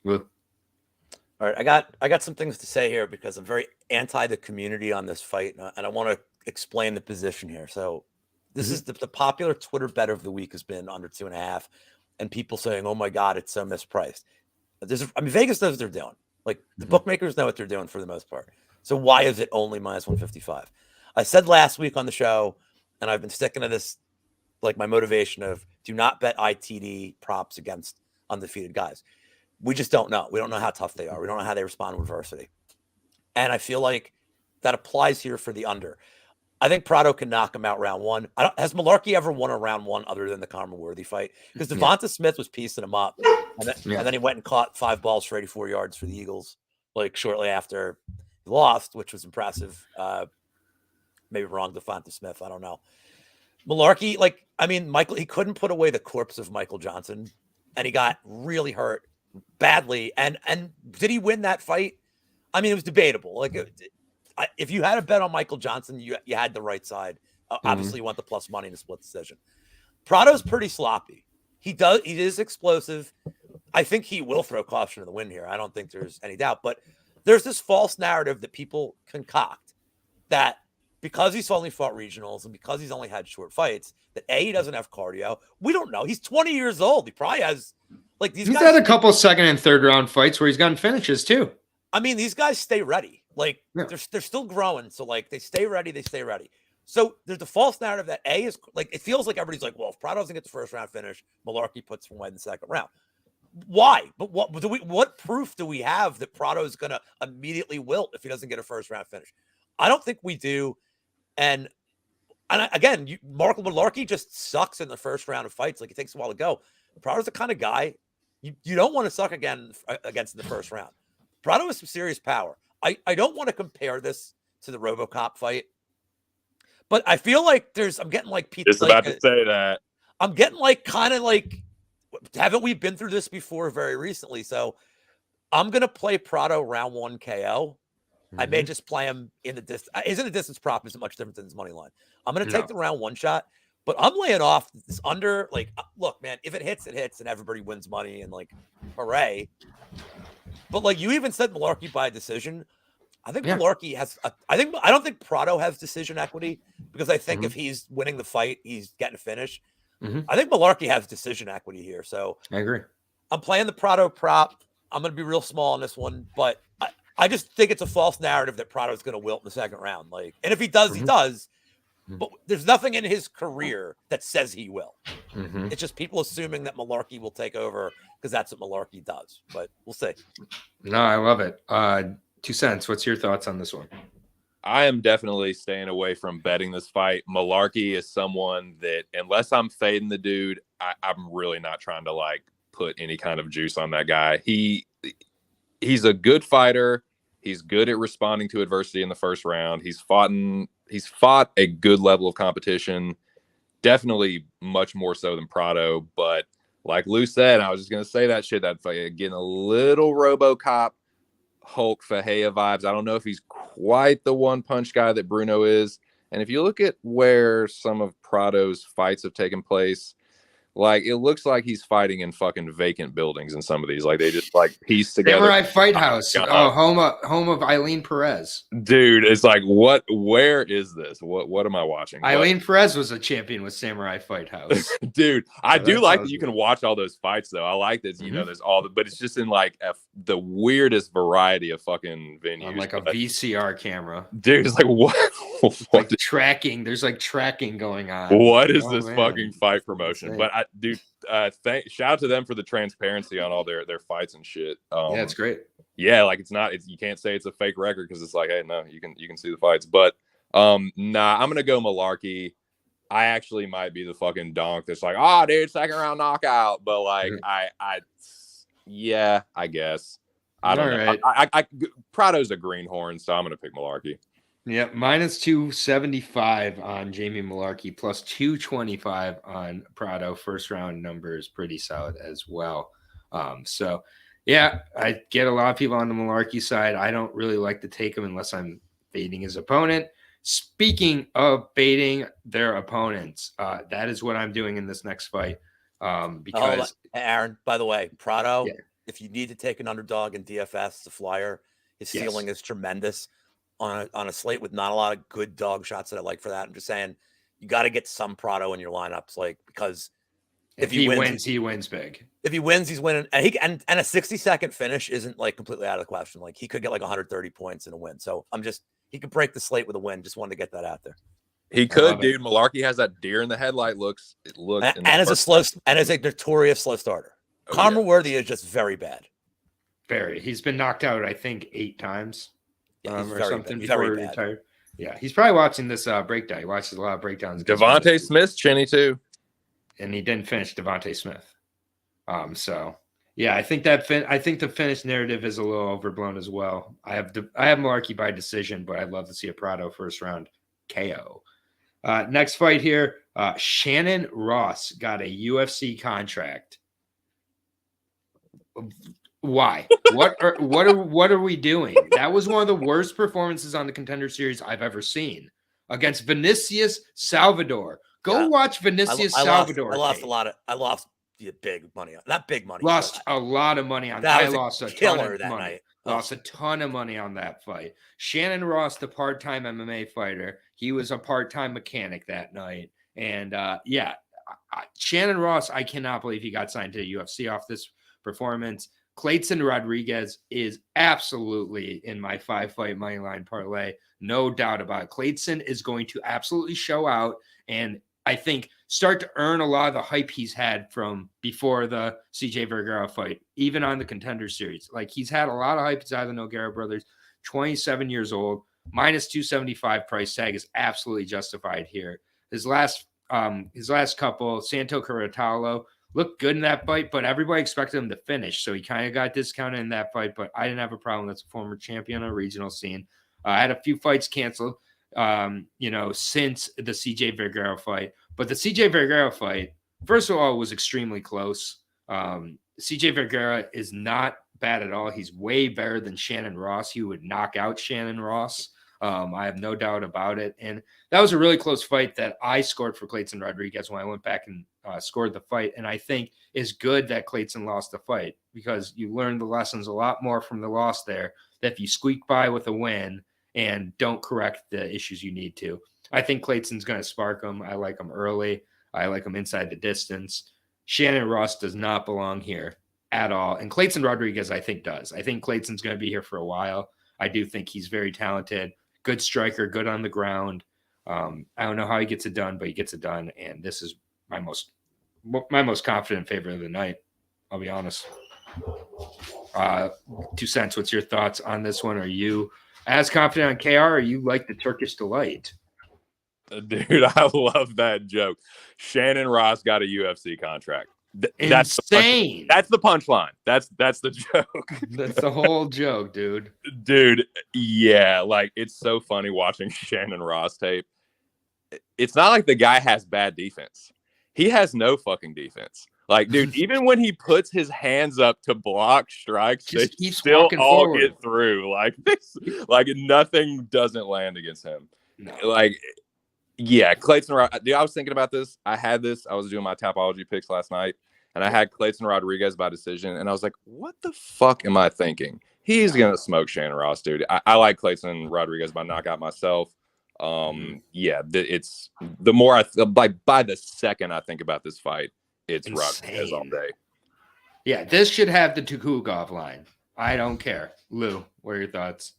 All right, I got some things to say here because I'm very anti the community on this fight, and I want to explain the position here. So this is the popular Twitter bet of the week has been under 2.5, and people saying, "Oh my God, it's so mispriced." Vegas knows what they're doing. Like the bookmakers know what they're doing for the most part. So why is it only minus 155? I said last week on the show, and I've been sticking to this, like my motivation of do not bet ITD props against undefeated guys. We just don't know. We don't know how tough they are. We don't know how they respond to adversity. And I feel like that applies here for the under. I think Prado can knock him out round one. Has Malarkey ever won a round one other than the Kama Worthy fight? Because Devonta Smith was piecing him up. And then he went and caught 5 balls for 84 yards for the Eagles, like shortly after he lost, which was impressive. Maybe wrong, Devonta Smith. I don't know. Malarkey, Michael, he couldn't put away the corpse of Michael Johnson, and he got really hurt badly. And did he win that fight? I mean, it was debatable. Like, if you had a bet on Michael Johnson, you had the right side. Obviously, you want the plus money in a split decision. Prado's pretty sloppy. He is explosive. I think he will throw caution to the wind here. I don't think there's any doubt. But there's this false narrative that people concoct that because he's only fought regionals and because he's only had short fights, that he doesn't have cardio. We don't know. He's 20 years old. He probably has like these. He's guys had a couple second and third round fights where he's gotten finishes too. I mean, these guys stay ready. Like Yeah. they're still growing. So like they stay ready. They stay ready. So there's the false narrative that is like, it feels like everybody's like, well, if Prado doesn't get the first round finish, Malarkey puts him away in the second round. Why? But what proof do we have that Prado is going to immediately wilt if he doesn't get a first round finish? I don't think we do. And again, Malarkey just sucks in the first round of fights. Like it takes a while to go. Prado's the kind of guy you don't want to suck again against in the first round. Prado has some serious power. I don't want to compare this to the RoboCop fight, but I feel like I'm getting like people Just about to say that. I'm getting like kind of like, haven't we been through this before very recently? So I'm going to play Prado round 1 KO. I may just play him in the distance. Isn't a distance prop isn't much different than his money line. I'm going to take the round 1 shot, but I'm laying off this under. Like, look, man, if it hits, and everybody wins money and like, hooray. But like you even said, Malarkey by decision. I think Malarkey has. I don't think Prado has decision equity because I think if he's winning the fight, he's getting a finish. I think Malarkey has decision equity here. So I agree. I'm playing the Prado prop. I'm going to be real small on this one, but I just think it's a false narrative that Prado is going to wilt in the second round. Like, and if he does, he does. But there's nothing in his career that says he will. It's just people assuming that Malarkey will take over because that's what Malarkey does. But we'll see. No, I love it. 2 cents. What's your thoughts on this one? I am definitely staying away from betting this fight. Malarkey is someone that, unless I'm fading the dude, I'm really not trying to like put any kind of juice on that guy. He's a good fighter. He's good at responding to adversity in the first round. He's fought a good level of competition, definitely much more so than Prado. But like Lou said, I was just gonna say that shit. That fight getting a little RoboCop Hulk Fahea vibes. I don't know if he's quite the one punch guy that Bruno is. And if you look at where some of Prado's fights have taken place, like it looks like he's fighting in fucking vacant buildings in some of these. Like they just like piece together. Samurai Fight House. Home of Eileen Perez. Dude, it's like where is this? What am I watching? Eileen Perez was a champion with Samurai Fight House. Dude, I do like that you good. can watch all those fights though. I like that, you know, there's but it's just in like the weirdest variety of fucking venues. On like a VCR camera. Dude, it's like what like tracking. There's like tracking going on. What is this fucking fight promotion? But shout out to them for the transparency on all their fights and shit. Yeah, it's great. Yeah, like you can't say it's a fake record because it's like, hey, no, you can see the fights. But nah, I'm gonna go Malarkey. I actually might be the fucking donk that's like, oh, dude, second round knockout. But like, I guess I don't know. Right. Prado's a greenhorn, so I'm gonna pick Malarkey. Yeah, minus 275 on Jamie Malarkey, plus 225 on Prado. First round number is pretty solid as well. So, yeah, I get a lot of people on the Malarkey side. I don't really like to take him unless I'm baiting his opponent. Speaking of baiting their opponents, that is what I'm doing in this next fight. Because Aaron, by the way, Prado, if you need to take an underdog in DFS, the flyer, his ceiling is tremendous. On a slate with not a lot of good dog shots that I like for that. I'm just saying you got to get some Prado in your lineups, like because if he wins, he wins big. If he wins, he's winning, and a 60-second finish isn't like completely out of the question. Like he could get like 130 points in a win. So he could break the slate with a win. Just wanted to get that out there. He could, dude. Malarkey has that deer in the headlight looks. And as a notorious slow starter. Karma Worthy is just very bad. Very. He's been knocked out, I think, 8 times. He's or something before he retired. Yeah, he's probably watching this breakdown. He watches a lot of breakdowns. Devontae Smith's chinny too, and he didn't finish Devontae Smith. So yeah, I think the finish narrative is a little overblown as well. I have Malarkey by decision, but I'd love to see a Prado first round KO. Next fight here, Shannon Ross got a UFC contract. Why? What are we doing? That was one of the worst performances on the Contender Series I've ever seen against Vinicius Salvador. Go watch Vinicius Salvador. I lost big money. Not big money. Lost a lot of money on. I lost a ton of money. Lost a ton of money on that fight. Shannon Ross, the part-time MMA fighter, he was a part-time mechanic that night. And Shannon Ross, I cannot believe he got signed to the UFC off this performance. Clayton Rodriguez is absolutely in my 5-fight moneyline parlay. No doubt about it. Clayton is going to absolutely show out and I think start to earn a lot of the hype he's had from before the CJ Vergara fight, even on the Contender Series. Like he's had a lot of hype. It's out of the Nogueira brothers, 27 years old, minus 275 price tag is absolutely justified here. His last couple, Santo Curatalo, looked good in that fight, but everybody expected him to finish. So he kind of got discounted in that fight, but I didn't have a problem. That's a former champion on a regional scene. I had a few fights canceled, since the CJ Vergara fight. But the CJ Vergara fight, first of all, was extremely close. CJ Vergara is not bad at all. He's way better than Shannon Ross. He would knock out Shannon Ross. I have no doubt about it. And that was a really close fight that I scored for Clayton Rodriguez when I went back and scored the fight. And I think it's good that Clayton lost the fight because you learn the lessons a lot more from the loss there, that if you squeak by with a win and don't correct the issues you need to. I think Clayton's going to spark him. I like him early. I like him inside the distance. Shannon Ross does not belong here at all. And Clayton Rodriguez, I think, does. I think Clayton's going to be here for a while. I do think he's very talented. Good striker, good on the ground. I don't know how he gets it done, but he gets it done. And this is my most confident favorite of the night. I'll be honest. 2 cents. What's your thoughts on this one? Are you as confident on KR or you like the Turkish Delight? Dude, I love that joke. Shannon Ross got a UFC contract. That's insane. That's the punchline. That's the joke. That's the whole joke, dude. Dude, yeah, like it's so funny watching Shannon Ross tape. It's not like the guy has bad defense. He has no fucking defense. Like, dude, even when he puts his hands up to block strikes, they still all forward. Get through. Like this, like nothing doesn't land against him. No. Like, yeah, Clayton. Dude, I was thinking about this. I was doing my Tapology picks last night, and I had Clayton Rodriguez by decision, and I was like, what the fuck am I thinking? He's gonna smoke Shannon Ross, dude. I like Clayton Rodriguez by knockout myself. It's the more by the second I think about this fight, it's Rodriguez all day. Yeah, this should have the Tukhugov line. I don't care. Lou, what are your thoughts?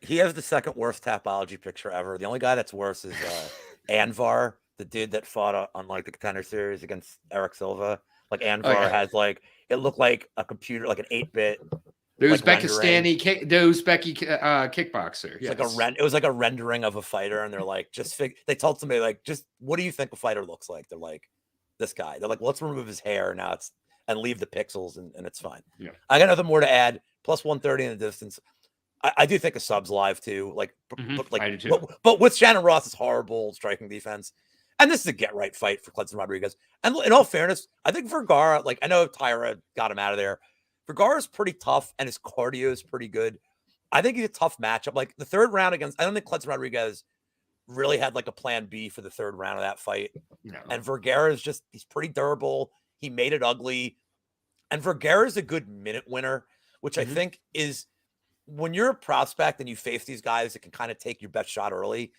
He has the second worst Tapology picture ever. The only guy that's worse is Anvar, the dude that fought on like the Contender Series against Eric Silva. Like Anvar has like it looked like a computer, like an 8-bit. The Uzbekistani kickboxer. Yes. It was like a rendering of a fighter, and they're like, they told somebody like, just what do you think a fighter looks like? They're like, this guy. They're like, let's remove his hair now. And leave the pixels, and it's fine. Yeah. I got nothing more to add. Plus 130 in the distance. I do think a sub's live too. Like, I do too. But with Shannon Ross's horrible striking defense, and this is a get right fight for Clayton Rodriguez. And in all fairness, I think Vergara, like I know Tyra got him out of there. Vergara's pretty tough, and his cardio is pretty good. I think he's a tough matchup. Like the third round I don't think Clayton Rodriguez really had like a plan B for the third round of that fight. No. And Vergara is he's pretty durable. He made it ugly. And Vergara is a good minute winner, which I think is when you're a prospect and you face these guys that can kind of take your best shot early.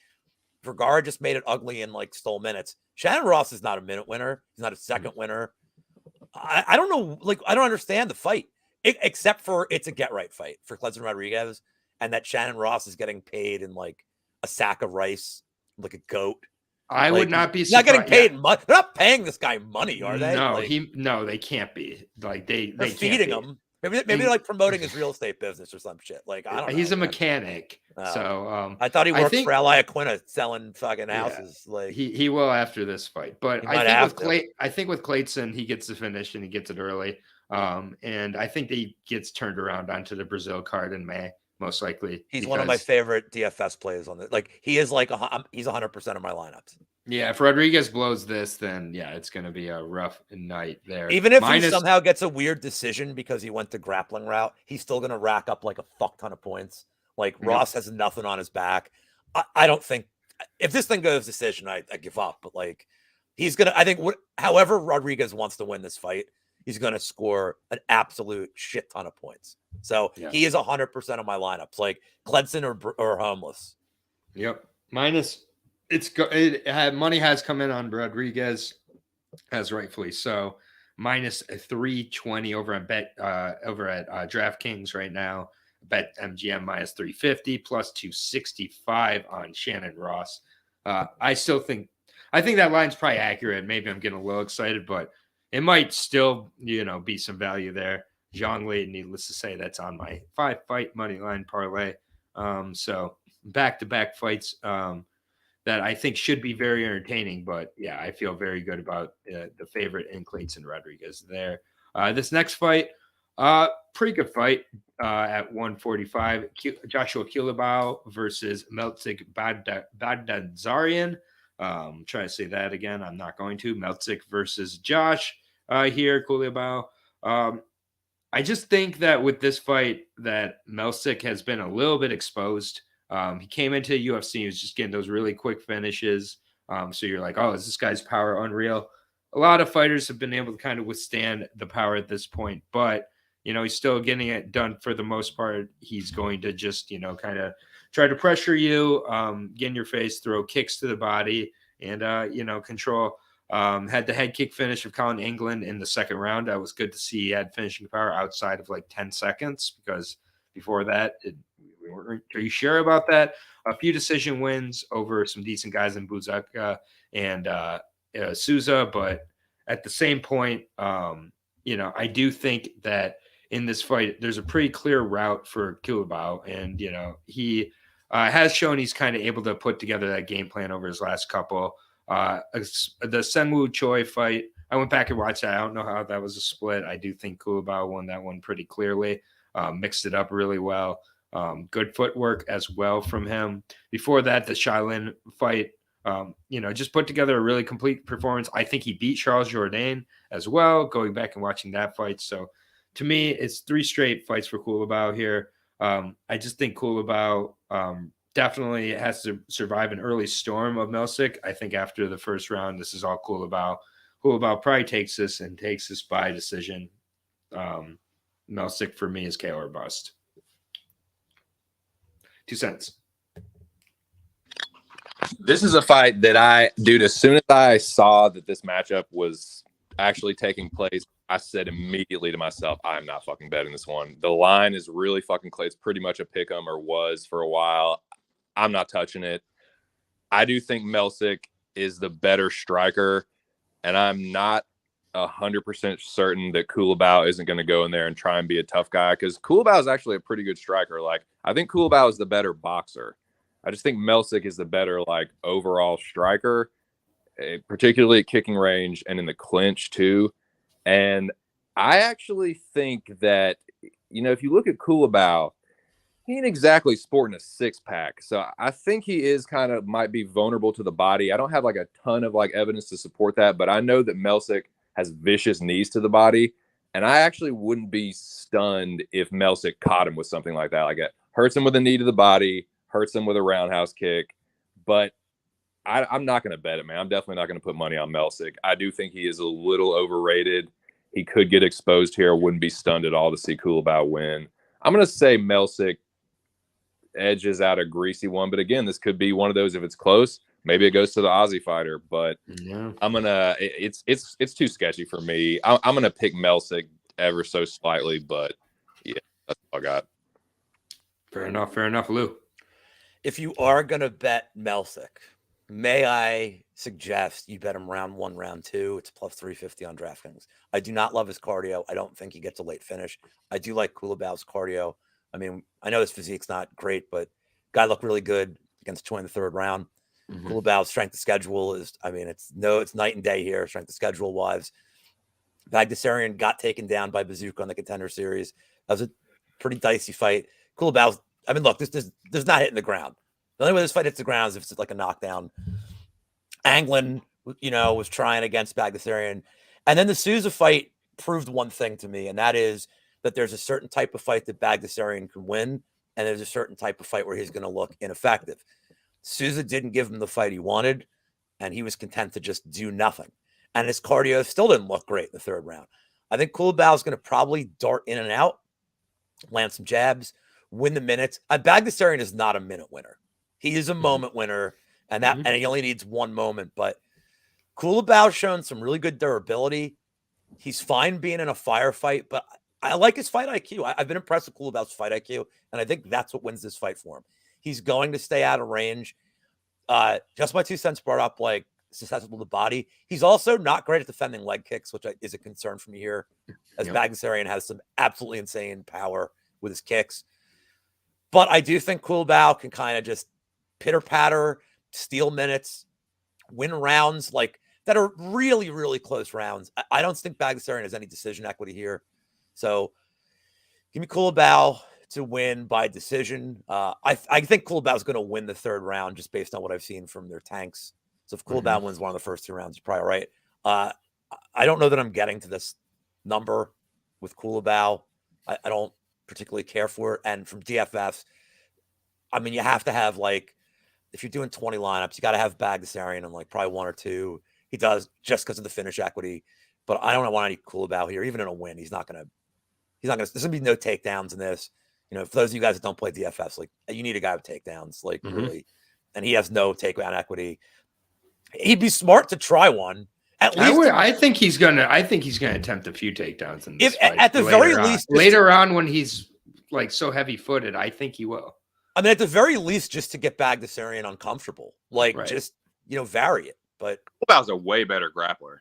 Vergara just made it ugly and like stole minutes. Shannon Ross is not a minute winner. He's not a second winner. I don't know. Like, I don't understand the fight except for it's a get right fight for Clayton Rodriguez and that Shannon Ross is getting paid in like a sack of rice, like a goat. I would not be surprised. Not getting paid money. They're not paying this guy money, are they? No, they can't be. Like they're feeding him. Maybe they're like promoting his real estate business or some shit. Like I don't know. He's a mechanic. So I thought he worked for Ally Aquina selling fucking houses. Yeah, like he will after this fight. But I think with Clayton, he gets the finish and he gets it early. And I think that he gets turned around onto the Brazil card in May, most likely. He's one of my favorite DFS plays on it. Like he is like he's 100% of my lineups. Yeah, if Rodriguez blows this, then yeah, it's going to be a rough night there. Even if he somehow gets a weird decision because he went the grappling route, he's still going to rack up like a fuck ton of points. Like Ross has nothing on his back. I don't think if this thing goes decision, I give up. But like he's going to, I think however Rodriguez wants to win this fight, he's going to score an absolute shit ton of points. So he is 100% of my lineups, like Clemson or Homeless. Yep. Minus, money has come in on Rodriguez, as rightfully so. Minus 320 over at DraftKings right now. Bet MGM minus 350 plus 265 on Shannon Ross. I think that line's probably accurate. Maybe I'm getting a little excited, but it might still, be some value there. Zhang Li, needless to say, that's on my 5-fight money line parlay. So back-to-back fights that I think should be very entertaining. But yeah, I feel very good about the favorite in Clayton Rodriguez there. This next fight, pretty good fight at 145. Joshua Kilobao versus Melsic Baghdadzarian. Trying to say that again. I'm not going to. Melsic versus Josh here, Kilobao. I just think that with this fight that Melsic has been a little bit exposed. He came into UFC, he was just getting those really quick finishes. So you're like, oh, is this guy's power unreal? A lot of fighters have been able to kind of withstand the power at this point, but he's still getting it done for the most part. He's going to just, kind of try to pressure you, get in your face, throw kicks to the body, and, control. Had the head kick finish of Colin England in the second round. That was good to see. He had finishing power outside of like 10 seconds because before that, we weren't too sure about that. A few decision wins over some decent guys in Buzaka and Souza, but at the same point, I do think that in this fight, there's a pretty clear route for Kilobao, and he has shown he's kind of able to put together that game plan over his last couple. The Senwoo Choi fight, I went back and watched that. I don't know how that was a split. I do think Kilobao won that one pretty clearly. Mixed it up really well. Good footwork as well from him. Before that, the Shaolin fight, just put together a really complete performance. I think he beat Charles Jourdain as well, going back and watching that fight. So to me, it's 3 straight fights for Kilobao here. I just think Kilobao definitely has to survive an early storm of Melsic. I think after the first round, this is all Kilobao. Kilobao probably takes this by decision. Melsic for me is KO or bust. 2 cents. This is a fight that as soon as I saw that this matchup was actually taking place, I said immediately to myself, I'm not fucking betting this one. The line is really fucking close. It's pretty much a pick 'em, or was for a while. I'm not touching it. I do think Melsic is the better striker, and I'm not 100% certain that Kilobao isn't going to go in there and try and be a tough guy, because Kilobao is actually a pretty good striker. Like, I think Kilobao is the better boxer. I just think Melsic is the better, like, overall striker, particularly at kicking range and in the clinch too. And I actually think that, if you look at Kilobao, he ain't exactly sporting a 6-pack. So I think he is might be vulnerable to the body. I don't have like a ton of like evidence to support that, but I know that Melsic has vicious knees to the body. And I actually wouldn't be stunned if Melsic caught him with something like that. Like, it hurts him with a knee to the body, hurts him with a roundhouse kick. But I'm not going to bet it, man. I'm definitely not going to put money on Melsic. I do think he is a little overrated. He could get exposed here. I wouldn't be stunned at all to see Kilobao win. I'm going to say Melsic edges out a greasy one. But again, this could be one of those, if it's close, maybe it goes to the Aussie fighter. But yeah, it's too sketchy for me. I'm going to pick Melsic ever so slightly. But yeah, that's all I got. Fair enough, Lou. If you are going to bet Melsic, may I suggest you bet him round 1, round 2. It's plus 350 on DraftKings. I do not love his cardio. I don't think he gets a late finish. I do like Kulibao's cardio. I mean, I know his physique's not great, but guy looked really good against Choi in the 3rd round. Mm-hmm. Kulibao's strength of schedule is, it's night and day here, strength of schedule wise. Baghdadzarian got taken down by Bazooka on the Contender Series. That was a pretty dicey fight. Kulibao's, look, there's not hitting the ground. The only way this fight hits the ground is if it's like a knockdown. Anglin, was trying against Baghdadzarian. And then the Souza fight proved one thing to me, and that is that there's a certain type of fight that Baghdadzarian can win, and there's a certain type of fight where he's going to look ineffective. Souza didn't give him the fight he wanted, and he was content to just do nothing. And his cardio still didn't look great in the 3rd round. I think Kilobao is going to probably dart in and out, land some jabs, win the minutes. Bagdasarian is not a minute winner. He is a moment winner, and he only needs one moment. But Kilobao shown some really good durability. He's fine being in a firefight, but I like his fight IQ. I've been impressed with Kilobao's fight IQ, and I think that's what wins this fight for him. He's going to stay out of range. Just my 2 cents brought up, like, susceptible to body. He's also not great at defending leg kicks, which is a concern for me here, as Bagdasarian has some absolutely insane power with his kicks. But I do think Kilobao can kind of just pitter-patter, steal minutes, win rounds like that are really, really close rounds. I don't think Bagdasarian has any decision equity here. So give me Kilobao to win by decision. I think Kilobao is going to win the third round just based on what I've seen from their tanks. So if Kilobao wins one of the first 2 rounds, you're probably right. I don't know that I'm getting to this number with Kilobao. I don't particularly care for it. And from DFS, I mean, you have to have, like, if you're doing 20 lineups, you got to have Bagdasarian and, like, probably 1 or 2. He does just because of the finish equity. But I don't want any Kilobao here. Even in a win, there's going to be no takedowns in this. You know, for those of you guys that don't play DFS, like, you need a guy with takedowns, like, really. And he has no takedown equity. He'd be smart to try one. At least I think he's gonna attempt a few takedowns in this fight. At the very least, later on when he's, like, so heavy-footed, I think he will. I mean, at the very least, just to get Bagdasarian uncomfortable, like, just, you know, vary it. But Kilobao's a way better grappler.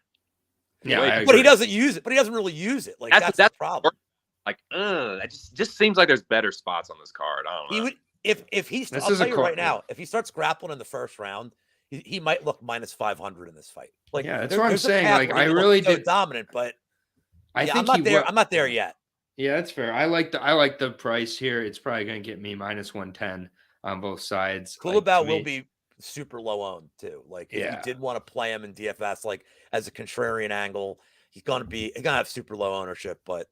Yeah, but he doesn't use it. But he doesn't really use it. Like, that's the problem. Like, it just seems like there's better spots on this card. I don't know. He would if he's. I'll tell you right now, if he starts grappling in the first round, he might look minus 500 in this fight. Like, yeah, that's what I'm saying. Like, I really did dominant, but think I'm not there. I'm not there yet. Yeah, that's fair. I like the price here. It's probably going to get me minus 110 on both sides. Kilobao will be super low owned too. Like, if you did want to play him in DFS, like, as a contrarian angle, he's gonna have super low ownership. But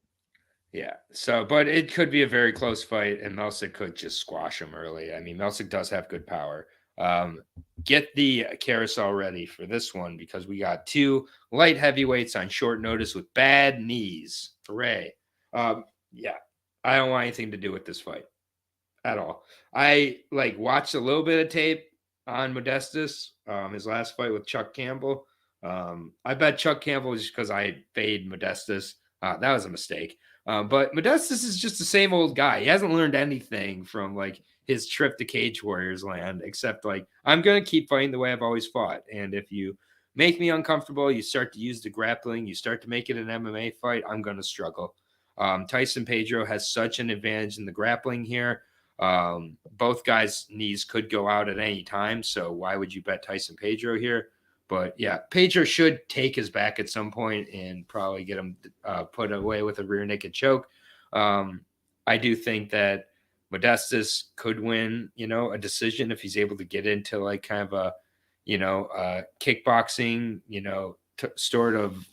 yeah, but it could be a very close fight, and Melsic could just squash him early. I mean, Melsic does have good power. Get the carousel ready for this one, because we got 2 light heavyweights on short notice with bad knees. Hooray. Yeah, I don't want anything to do with this fight at all. I, like, watched a little bit of tape on Modestus, his last fight with Chuck Campbell. I bet Chuck Campbell just because I fade Modestus. That was a mistake. But Modestus is just the same old guy. He hasn't learned anything from, like, his trip to Cage Warriors land, except, like, I'm going to keep fighting the way I've always fought. And if you make me uncomfortable, you start to use the grappling, you start to make it an MMA fight, I'm going to struggle. Tyson Pedro has such an advantage in the grappling here. Both guys' knees could go out at any time, so why would you bet Tyson Pedro here? But yeah, Pedro should take his back at some point and probably get him put away with a rear naked choke. I do think that Modestus could win, a decision if he's able to get into, like, kind of a, kickboxing, sort of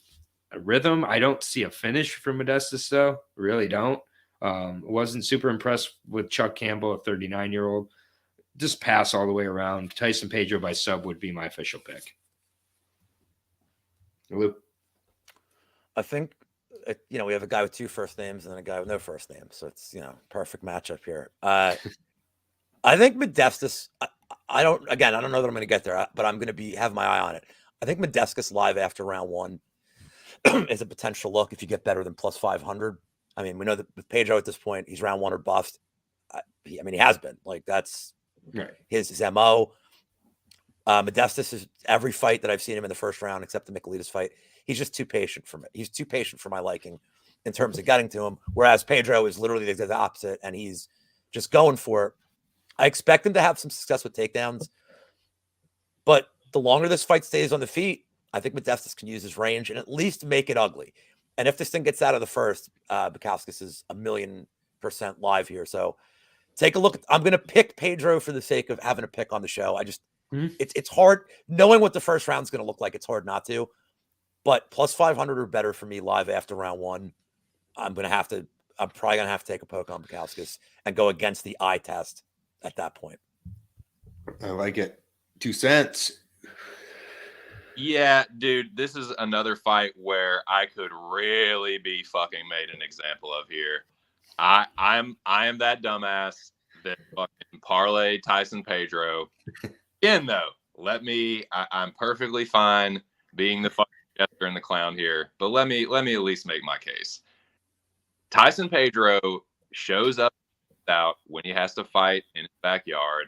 a rhythm. I don't see a finish for Modestus, though. Really don't. Wasn't super impressed with Chuck Campbell, a 39-year-old. Just pass all the way around. Tyson Pedro by sub would be my official pick. Luke? I think, we have a guy with 2 first names and then a guy with no first name. So it's, perfect matchup here. I think Modestus, I don't know that I'm going to get there, but I'm going to have my eye on it. I think Modestus live after round 1 is a potential look if you get better than plus 500. I mean, we know that with Pedro at this point, he's round 1 or bust. He has been. Like, that's right. his MO. Modestus is every fight that I've seen him in the first round, except the Michaelides fight. He's just too patient for me. He's too patient for my liking in terms of getting to him. Whereas Pedro is literally the opposite, and he's just going for it. I expect him to have some success with takedowns, but the longer this fight stays on the feet, I think Modestus can use his range and at least make it ugly. And if this thing gets out of the first, Bukowskis is 1,000,000% live here. So take a look. I'm going to pick Pedro for the sake of having a pick on the show. It's hard knowing what the first round is going to look like. It's hard not to, but plus 500 or better for me live after round 1. I'm probably going to have to take a poke on Bukowskis and go against the eye test at that point. I like it. 2 cents. Yeah, dude, this is another fight where I could really be fucking made an example of here. I am that dumbass that fucking parlay Tyson Pedro. Again, though, I'm perfectly fine being the fucking jester and the clown here, but let me at least make my case. Tyson Pedro shows up out when he has to fight in his backyard,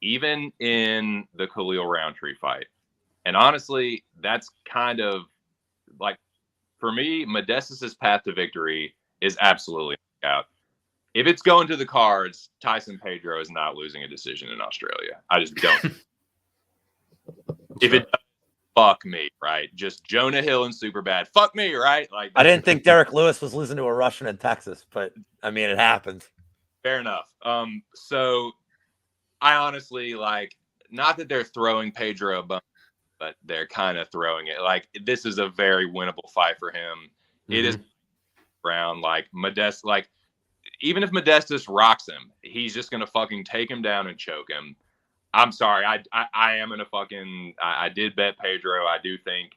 even in the Khalil Roundtree fight. And honestly, that's kind of like, for me, Modestus's path to victory is absolutely out. If it's going to the cards, Tyson Pedro is not losing a decision in Australia. I just don't. If it does, fuck me, right? Just Jonah Hill and Superbad. Fuck me, right? Like, I didn't think Derek Lewis was losing to a Russian in Texas, but I mean, it happened. Fair enough. So I honestly, like, not that they're throwing Pedro a bone, but they're kind of throwing it. Like, this is a very winnable fight for him. Mm-hmm. It is round, like, Modestus, like, even if Modestus rocks him, he's just going to fucking take him down and choke him. I'm sorry. I am going to fucking, I did bet Pedro. I do think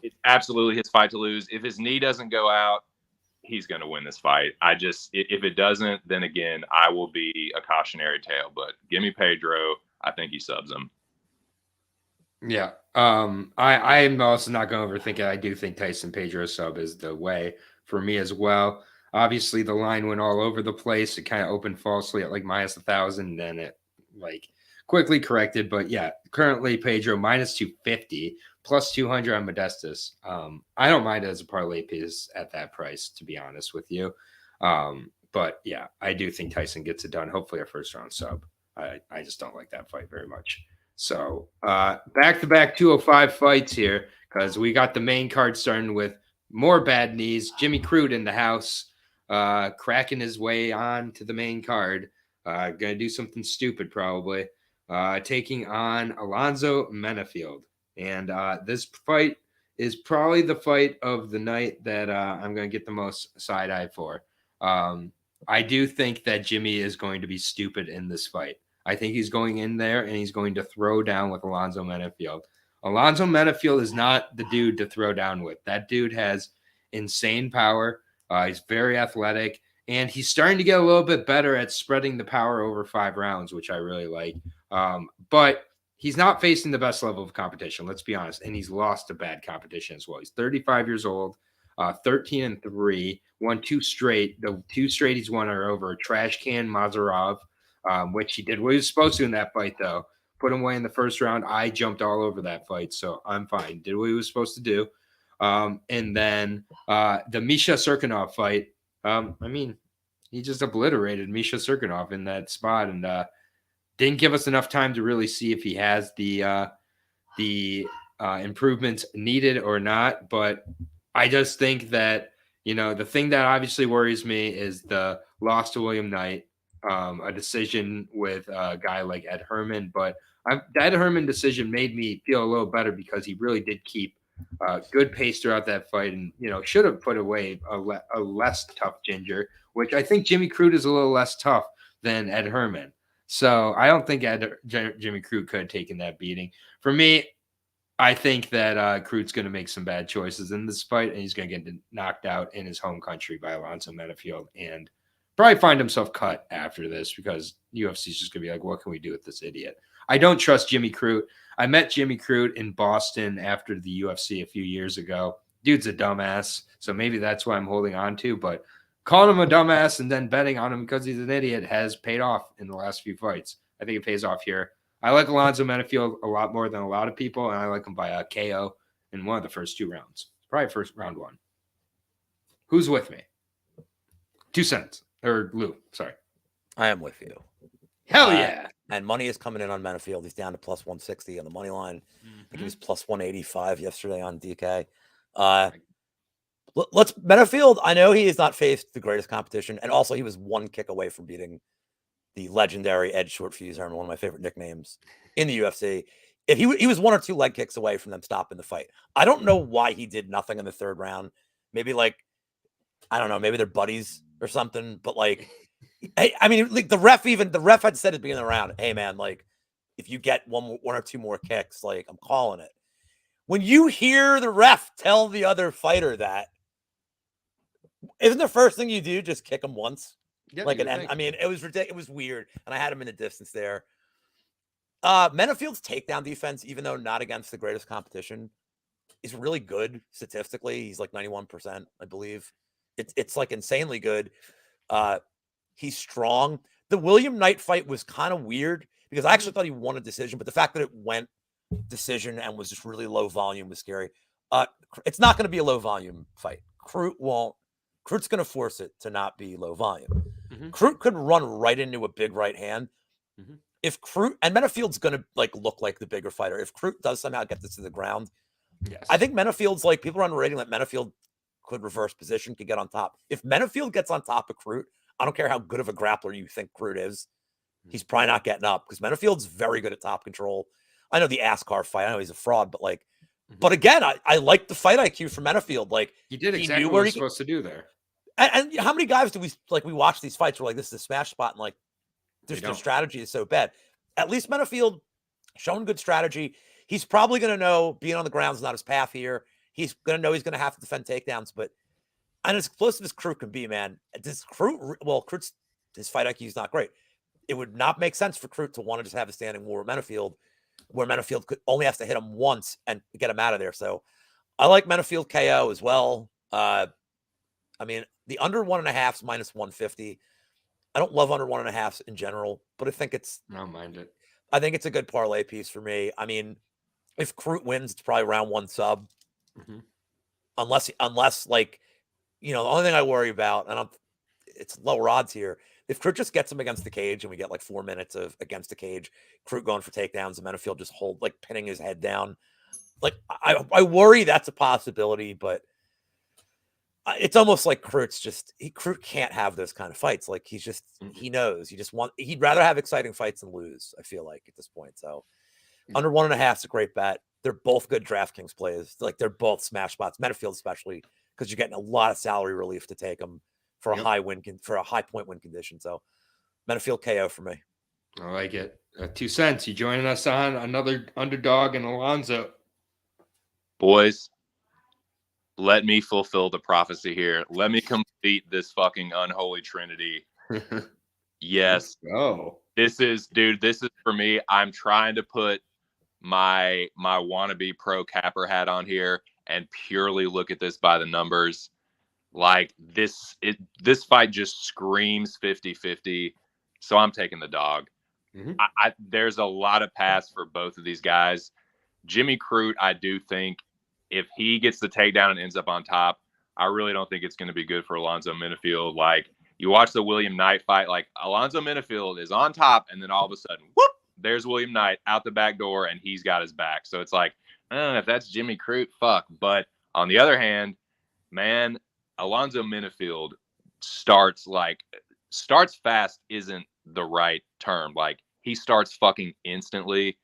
it's absolutely his fight to lose. If his knee doesn't go out, he's going to win this fight. If it doesn't, then again, I will be a cautionary tale, but give me Pedro. I think he subs him. Yeah. I am also not going to overthink it. I do think Tyson Pedro sub is the way for me as well. Obviously, the line went all over the place. It kind of opened falsely at like minus 1,000. Then it like quickly corrected. But yeah, currently Pedro minus 250, plus 200 on Modestus. I don't mind it as a parlay piece at that price, to be honest with you. But yeah, I do think Tyson gets it done. Hopefully a first round sub. I just don't like that fight very much. So back-to-back 205 fights here, because we got the main card starting with more bad knees. Jimmy Crute in the house, cracking his way on to the main card. Gonna do something stupid probably. Taking on Alonzo Menifield. And this fight is probably the fight of the night that I'm going to get the most side-eye for. I do think that Jimmy is going to be stupid in this fight. I think he's going in there and he's going to throw down with Alonzo Menifield. Alonzo Menifield is not the dude to throw down with. That dude has insane power. He's very athletic, and he's starting to get a little bit better at spreading the power over 5 rounds, which I really like. But he's not facing the best level of competition, let's be honest, and he's lost to bad competition as well. He's 35 years old, 13-3, won 2 straight. The 2 straight he's won are over Trash Can Mazarov, which he did what he was supposed to in that fight, though. Put him away in the first round. I jumped all over that fight, so I'm fine. Did what he was supposed to do. And then the Misha Serkinov fight, I mean, he just obliterated Misha Serkinov in that spot and didn't give us enough time to really see if he has the improvements needed or not. But I just think that, the thing that obviously worries me is the loss to William Knight. A decision with a guy like Ed Herman, but the Ed Herman decision made me feel a little better because he really did keep good pace throughout that fight, and should have put away a less tough Ginger, which I think Jimmy Crute is a little less tough than Ed Herman. So I don't think Jimmy Crute could have taken that beating. For me, I think that Crute's going to make some bad choices in this fight, and he's going to get knocked out in his home country by Alonzo Menifield, and probably find himself cut after this because UFC is just going to be like, what can we do with this idiot? I don't trust Jimmy Crute. I met Jimmy Crute in Boston after the UFC a few years ago. Dude's a dumbass, so maybe that's why I'm holding on to. But calling him a dumbass and then betting on him because he's an idiot has paid off in the last few fights. I think it pays off here. I like Alonzo Menifield a lot more than a lot of people, and I like him by a KO in one of the first 2 rounds. Probably first round 1. Who's with me? 2 cents. Or Lou, sorry. I am with you. Hell yeah. And money is coming in on Menifield. He's down to plus 160 on the money line. I think he was plus 185 yesterday on DK. Menifield, I know he has not faced the greatest competition. And also he was 1 kick away from beating the legendary Ed Shortfuse Herman, one of my favorite nicknames in the UFC. If he was 1 or 2 leg kicks away from them stopping the fight. I don't know why he did nothing in the 3rd round. Maybe I don't know, maybe they're buddies or something, but I mean, the ref had said at the beginning of the round, hey man, if you get one or 2 more kicks, I'm calling it. when you hear the ref tell the other fighter that, isn't the first thing you do just kick him once? Yeah, Like you an, would think. I mean, it was ridiculous. It was weird, and I had him in the distance there. Menifield's takedown defense, even though not against the greatest competition, is really good statistically. He's like 91%, I believe. It's like insanely good. He's strong. The William Knight fight was kind of weird because I actually thought he won a decision, but the fact that it went decision and was just really low volume was scary. It's not going to be a low volume fight. Crute won't. Crute's going to force it to not be low volume. Crute could run right into a big right hand. If Crute, and Menifield's going to like look like the bigger fighter. If Crute does somehow get this to the ground, Yes. I think Menifield's like, people are underrating that Menifield could reverse position, could get on top. If Menifield gets on top of Crute, I don't care how good of a grappler you think Crute is, he's probably not getting up because Menifield's very good at top control. I know the Askar fight, I know he's a fraud, but like, but again, I like the fight IQ from Menifield. Like, he did exactly knew what where he was he supposed to do there. and how many guys do we watch these fights where like this is a smash spot and like their strategy is so bad? At least Menifield showing good strategy. He's probably going to know being on the ground is not his path here. He's going to know he's going to have to defend takedowns, but and as explosive as Crute can be, man, this Crute, well, Crute's his fight IQ is not great. It would not make sense for Crute to want to just have a standing war with Menifield, where Menifield could only has to hit him once and get him out of there. So I like Menifield KO as well. I mean, the under 1.5 is minus 150. I don't love under 1.5 in general, but I think it's, I don't mind it. I think it's a good parlay piece for me. I mean, if Crute wins, it's probably round 1 sub. Unless like, you know, the only thing I worry about, and it's lower odds here. If Crute just gets him against the cage and we get like 4 minutes of against the cage, Crute going for takedowns, and Menifield just like pinning his head down. Like I worry that's a possibility, but it's almost like Crute's just Crute can't have those kind of fights. Like he's just he knows he'd rather have exciting fights than lose. I feel like at this point. So under 1.5 is a great bet. They're both good DraftKings plays. Like they're both smash spots. Menifield especially because you're getting a lot of salary relief to take them for a high point win condition. So Menifield KO for me. I like it. 2 cents. You joining us on another underdog and Alonzo. Boys, let me fulfill the prophecy here. Let me complete this fucking unholy trinity. Yes. Oh, this is for me. I'm trying to put my wannabe pro capper hat on here and purely look at this by the numbers. Like this fight just screams 50-50. So I'm taking the dog. There's a lot of paths for both of these guys. Jimmy Crute, I do think if he gets the takedown and ends up on top, I really don't think it's going to be good for Alonzo Menifield. Like you watch the William Knight fight, like Alonzo Menifield is on top and then all of a sudden, whoop, there's William Knight out the back door and he's got his back. So it's like, if that's Jimmy Crute, fuck. But on the other hand, man, Alonzo Menifield starts fast isn't the right term. Like he starts fucking instantly.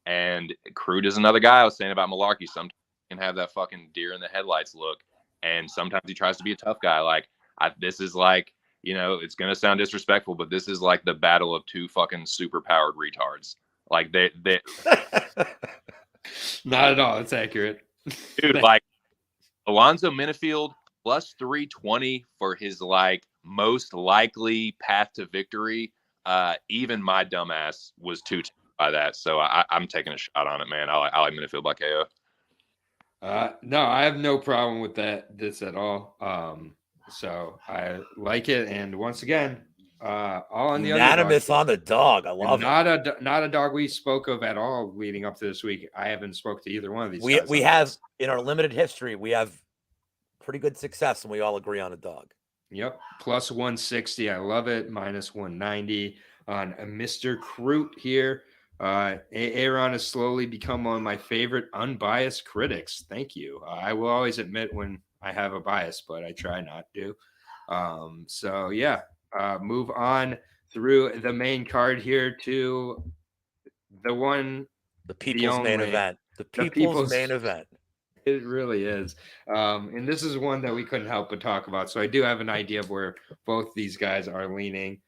And Crute is another guy I was saying about Malarkey. Sometimes he can have that fucking deer in the headlights look. And sometimes he tries to be a tough guy. Like this is like, you know, it's going to sound disrespectful, but this is like the battle of two fucking super powered retards. Like they not at all. It's accurate. Dude, like Alonzo Menifield plus 320 for his like most likely path to victory. Even my dumbass was too by that. So I'm taking a shot on it, man. I like Menifield by KO. No, I have no problem with this at all. So I like it. And once again, all on the unanimous on the dog. I love it. Not a dog we spoke of at all leading up to this week. I haven't spoke to either one of these. We have in our limited history, we have pretty good success, and we all agree on a dog. Yep, plus 160. I love it. Minus 190 on Mr. Crute here. Aaron has slowly become one of my favorite unbiased critics. Thank you. I will always admit when I have a bias, but I try not to. So yeah, move on through the main card here to the people's main event. The people's main event. It really is. And this is one that we couldn't help but talk about. So I do have an idea of where both these guys are leaning.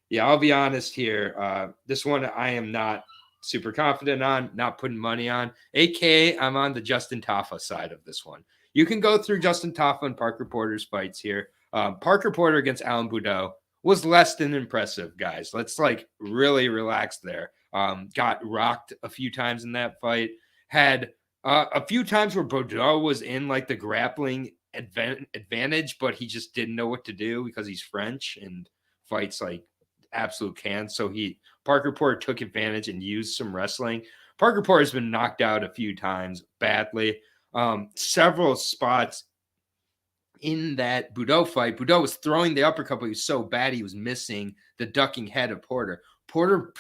Yeah, I'll be honest here. This one I am not super confident on, not putting money on. AKA, I'm on the Justin Taffa side of this one. You can go through Justin Taffa and Parker Porter's fights here. Parker Porter against Alan Boudreaux was less than impressive, guys. Let's like really relax there. Got rocked a few times in that fight. Had a few times where Boudreaux was in like the grappling advantage, but he just didn't know what to do because he's French and fights like absolute cans. So Parker Porter took advantage and used some wrestling. Parker Porter has been knocked out a few times badly. Several spots in that Boudreaux fight. Boudreaux was throwing the uppercut, but he was so bad he was missing the ducking head of Porter. Porter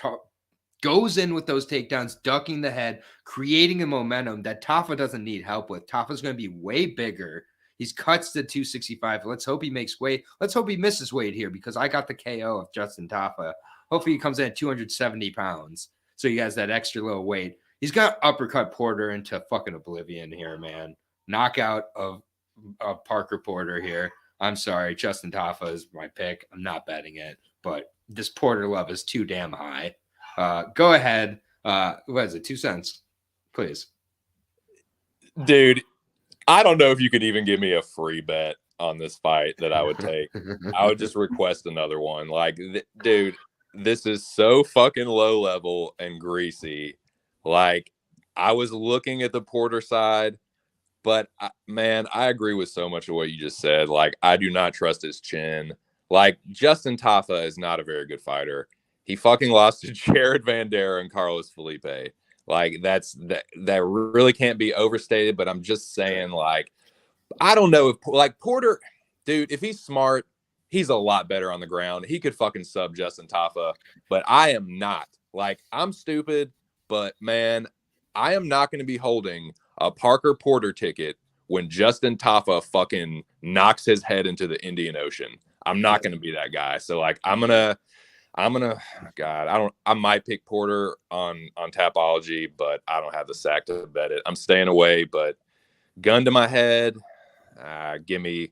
goes in with those takedowns, ducking the head, creating a momentum that Taffa doesn't need help with. Taffa's going to be way bigger. He's cuts to 265. Let's hope he makes weight. Let's hope he misses weight here because I got the KO of Justin Taffa. Hopefully he comes in at 270 pounds. So he has that extra little weight. He's got to uppercut Porter into fucking oblivion here, man. Knockout of Parker Porter here. I'm sorry. Justin Taffa is my pick. I'm not betting it, but this Porter love is too damn high. Go ahead. What is it? 2 cents, please. Dude, I don't know if you could even give me a free bet on this fight that I would take. I would just request another one. Like, dude, this is so fucking low level and greasy. Like, I was looking at the Porter side, but man, I agree with so much of what you just said. Like, I do not trust his chin. Like, Justin Taffa is not a very good fighter. He fucking lost to Jared Van Der and Carlos Felipe. Like, that really can't be overstated, but I'm just saying, like, I don't know if, like, Porter, dude, if he's smart, he's a lot better on the ground. He could fucking sub Justin Taffa, but I am not. Like, I'm stupid, but, man, I am not going to be holding a Parker Porter ticket when Justin Taffa fucking knocks his head into the Indian Ocean. I'm not going to be that guy. So, like, I'm gonna, God, I might pick Porter on Tapology, but I don't have the sack to bet it. I'm staying away, but gun to my head, give me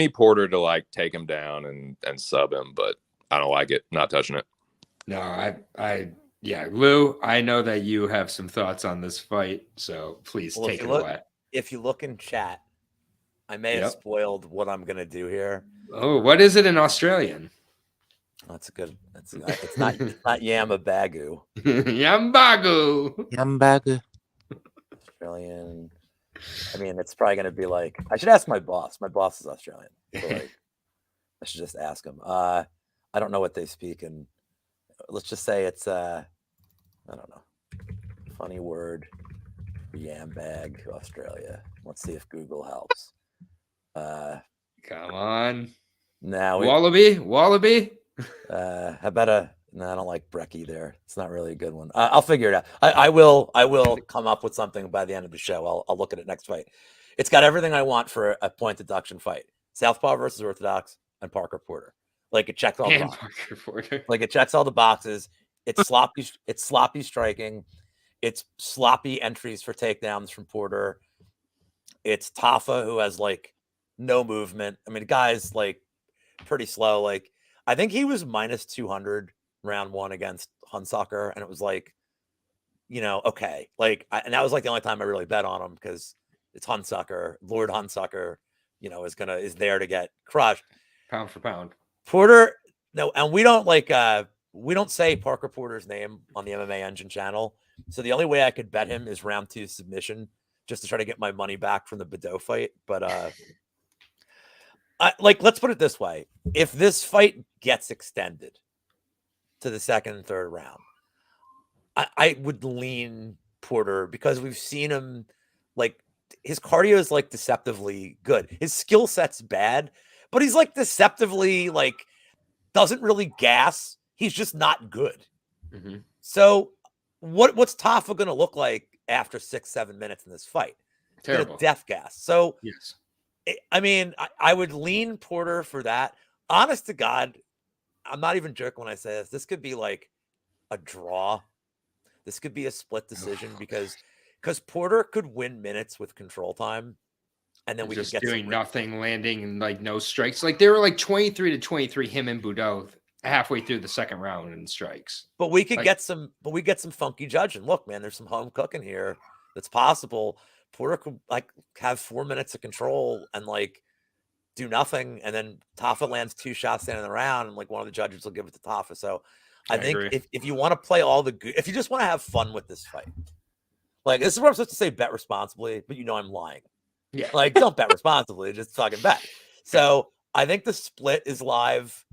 Porter to like take him down and sub him, but I don't like it. Not touching it. No, yeah, Lou, I know that you have some thoughts on this fight, so please take it away. If you look in chat, I may have spoiled what I'm gonna do here. Oh, what is it in Australian? That's a good. It's not Yamabagu. Yambagu. Australian. I mean, it's probably going to be like, I should ask my boss. My boss is Australian. So like, I should just ask him. I don't know what they speak. And let's just say it's, I don't know, funny word, yam bag, Australia. Let's see if Google helps. Come on. Now Wallaby. How about no, I don't like brekkie there. It's not really a good one. I'll figure it out. I will come up with something by the end of the show. I'll look at it next fight. It's got everything I want for a point deduction fight. Southpaw versus Orthodox and Parker Porter. Like, it checks all the boxes. Like, it checks all the boxes. It's sloppy. It's sloppy striking. It's sloppy entries for takedowns from Porter. It's Taffa, who has like no movement. I mean, the guy's like pretty slow. Like, I think he was minus 200 round one against Hunsucker, and it was like, okay, like, and that was like the only time I really bet on him because it's Hunsucker, Lord Hunsucker, is there to get crushed pound for pound. Porter, no, and we don't say Parker Porter's name on the MMA Engine channel, so the only way I could bet him is round 2 submission, just to try to get my money back from the Bordeaux fight. But let's put it this way: if this fight gets extended to the second and third round, I would lean Porter because we've seen him, like, his cardio is like deceptively good. His skill set's bad, but he's like deceptively, like, doesn't really gas. He's just not good. Mm-hmm. So what's Taffa going to look like after 6-7 minutes in this fight? Terrible. Death gas. So yes, I mean, I would lean Porter for that. Honest to God, I'm not even joking when I say this. This could be like a draw. This could be a split decision because Porter could win minutes with control time, and then we just could get doing nothing, landing and like no strikes. Like, they were like 23-23, him and Boudreaux halfway through the second round and strikes. But we could Like- get some funky judging. Look, man, there's some home cooking here that's possible. Porter could like have 4 minutes of control and like do nothing, and then Taffa lands 2 shots in the round, and like one of the judges will give it to Taffa. So I think agree. if you want to play all the if you just want to have fun with this fight, like this is what I'm supposed to say, bet responsibly, but I'm lying. Yeah. Like don't bet responsibly, just fucking bet. So I think the split is live.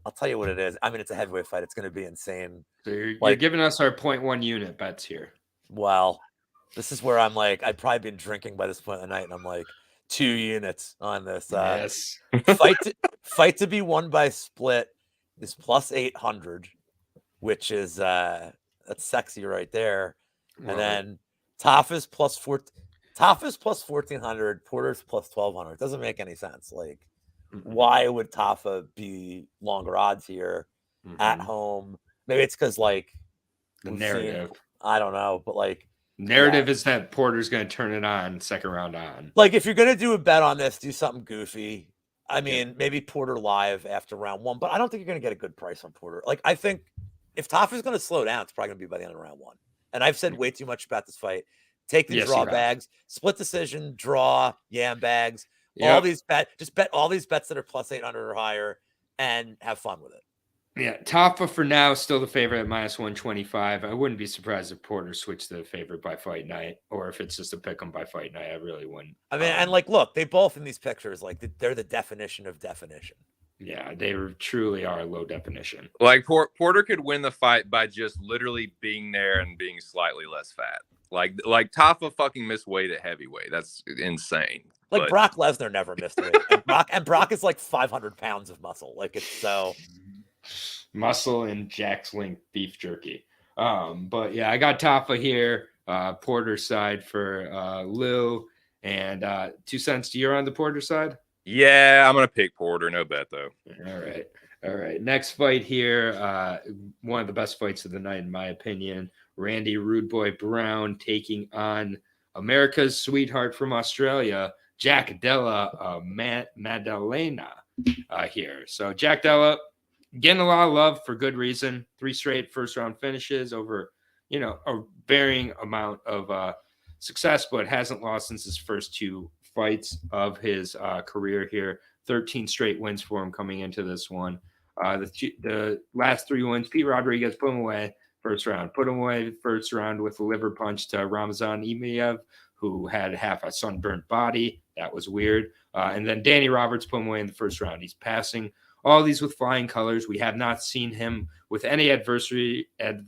I'll tell you what it is. I mean, it's a heavyweight fight. It's going to be insane. So you're Like- giving us our 0.1 unit bets here. Well, this is where I'm like, I'd probably been drinking by this point in the night, and I'm like 2 units on this. Yes. Fight to be won by split is plus 800, which is that's sexy right there. Love And it. then Taffa's plus 1400, Porter's plus 1200. It doesn't make any sense. Like, why would Taffa be longer odds here at home? Maybe it's because like the we've narrative. I don't know, but like Narrative is that Porter's going to turn it on second round on. Like, if you're gonna do a bet on this, do something goofy. I mean, maybe Porter live after round 1, but I don't think you're gonna get a good price on Porter. Like, I think if Taffa's gonna slow down, it's probably gonna be by the end of round 1. And I've said way too much about this fight. Take the Yes, draw you have. bags, split decision, draw, yam bags, Yeah. all these just bet all these bets that are plus 800 or higher, and have fun with it. Yeah, Taffa for now still the favorite at minus 125. I wouldn't be surprised if Porter switched to the favorite by fight night, or if it's just a pick 'em by fight night. I really wouldn't. I mean, and like, look, they both in these pictures, like they're the definition of definition. Yeah, they truly are low definition. Like Porter could win the fight by just literally being there and being slightly less fat. Like Taffa fucking missed weight at heavyweight. That's insane. Like But- Brock Lesnar never missed weight, and Brock is like 500 pounds of muscle. Like it's so. Muscle and Jack's Link beef jerky. But yeah, I got Taffa here. Porter side for Lou, and 2 cents. You're on the Porter side. Yeah, I'm gonna pick Porter. No bet though. All right. Next fight here. One of the best fights of the night, in my opinion. Randy Rude Boy Brown taking on America's sweetheart from Australia, Jack Della, Maddalena here. So Jack Della getting a lot of love for good reason. 3 straight first round finishes over, a varying amount of success, but hasn't lost since his first 2 fights of his career here. 13 straight wins for him coming into this one. The last 3 wins, Pete Rodriguez put him away first round. Put him away first round with a liver punch to Ramazan Imaev, who had half a sunburnt body. That was weird. And then Danny Roberts put him away in the first round. He's passing all these with flying colors. We have not seen him with any adversity in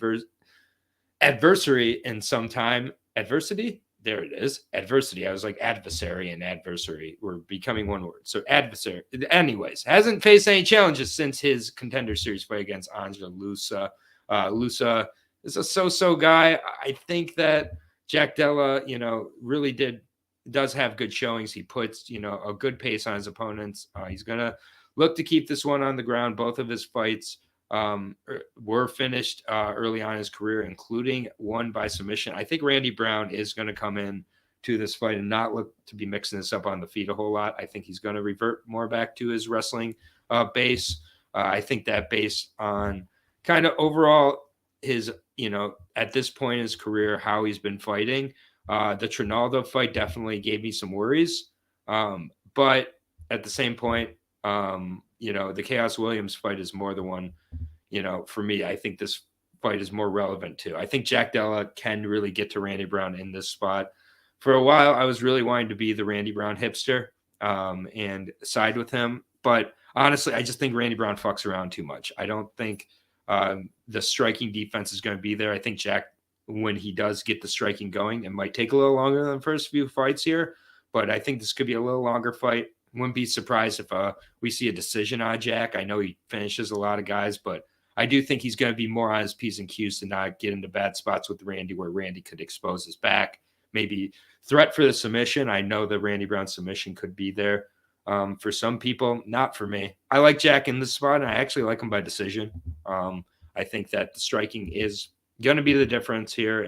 some time. Adversity? There it is. Adversity. I was like adversary and adversary were becoming one word. So adversary. Anyways, hasn't faced any challenges since his Contender Series fight against Anja Lusa. Lusa is a so-so guy. I think that Jack Della, really does have good showings. He puts, a good pace on his opponents. He's going to look to keep this one on the ground. Both of his fights were finished early on in his career, including one by submission. I think Randy Brown is going to come in to this fight and not look to be mixing this up on the feet a whole lot. I think he's going to revert more back to his wrestling base. I think that based on kind of overall his, at this point in his career, how he's been fighting. The Trinaldo fight definitely gave me some worries. But at the same point, the Chaos Williams fight is more the one, for me. I think this fight is more relevant too. I think Jack Della can really get to Randy Brown in this spot. For a while, I was really wanting to be the Randy Brown hipster and side with him. But honestly, I just think Randy Brown fucks around too much. I don't think the striking defense is going to be there. I think Jack, when he does get the striking going, it might take a little longer than the first few fights here. But I think this could be a little longer fight. Wouldn't be surprised if we see a decision on Jack. I know he finishes a lot of guys, but I do think he's going to be more on his P's and Q's to not get into bad spots with Randy, where Randy could expose his back, maybe threat for the submission. I know the Randy Brown submission could be there for some people, not for me. I like Jack in this spot, and I actually like him by decision. I think that the striking is going to be the difference here,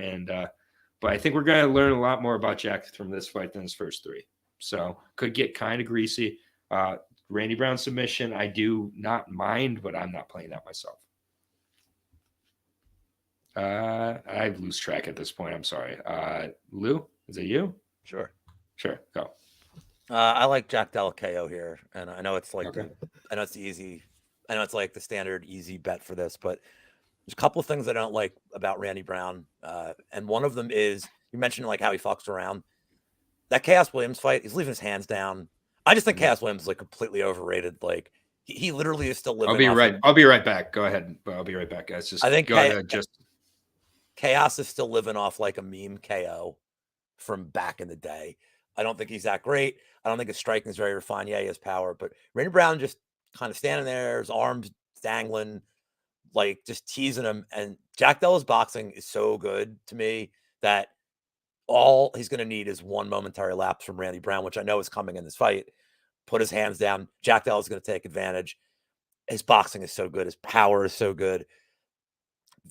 but I think we're going to learn a lot more about Jack from this fight than his first 3. So could get kind of greasy. Randy Brown submission, I do not mind, but I'm not playing that myself. I lose track at this point. I'm sorry. Lou, is it you? Sure. Sure, go. I like Jack Della KO here, and I know it's like Okay. I know it's easy. I know it's like the standard easy bet for this, but there's a couple of things I don't like about Randy Brown, and one of them is you mentioned like how he fucks around. That Chaos Williams fight, he's leaving his hands down. I just think Chaos Williams is like completely overrated. Like he literally is still living. I'll be right back. Go ahead. I'll be right back, guys. Just I think go ahead. Just Chaos is still living off like a meme KO from back in the day. I don't think he's that great. I don't think his striking is very refined. Yeah, he has power, but Randy Brown just kind of standing there, his arms dangling, like just teasing him. And Jack Della's boxing is so good to me that all he's going to need is one momentary lapse from Randy Brown, which I know is coming in this fight. Put his hands down. Jack Della's going to take advantage. His boxing is so good. His power is so good.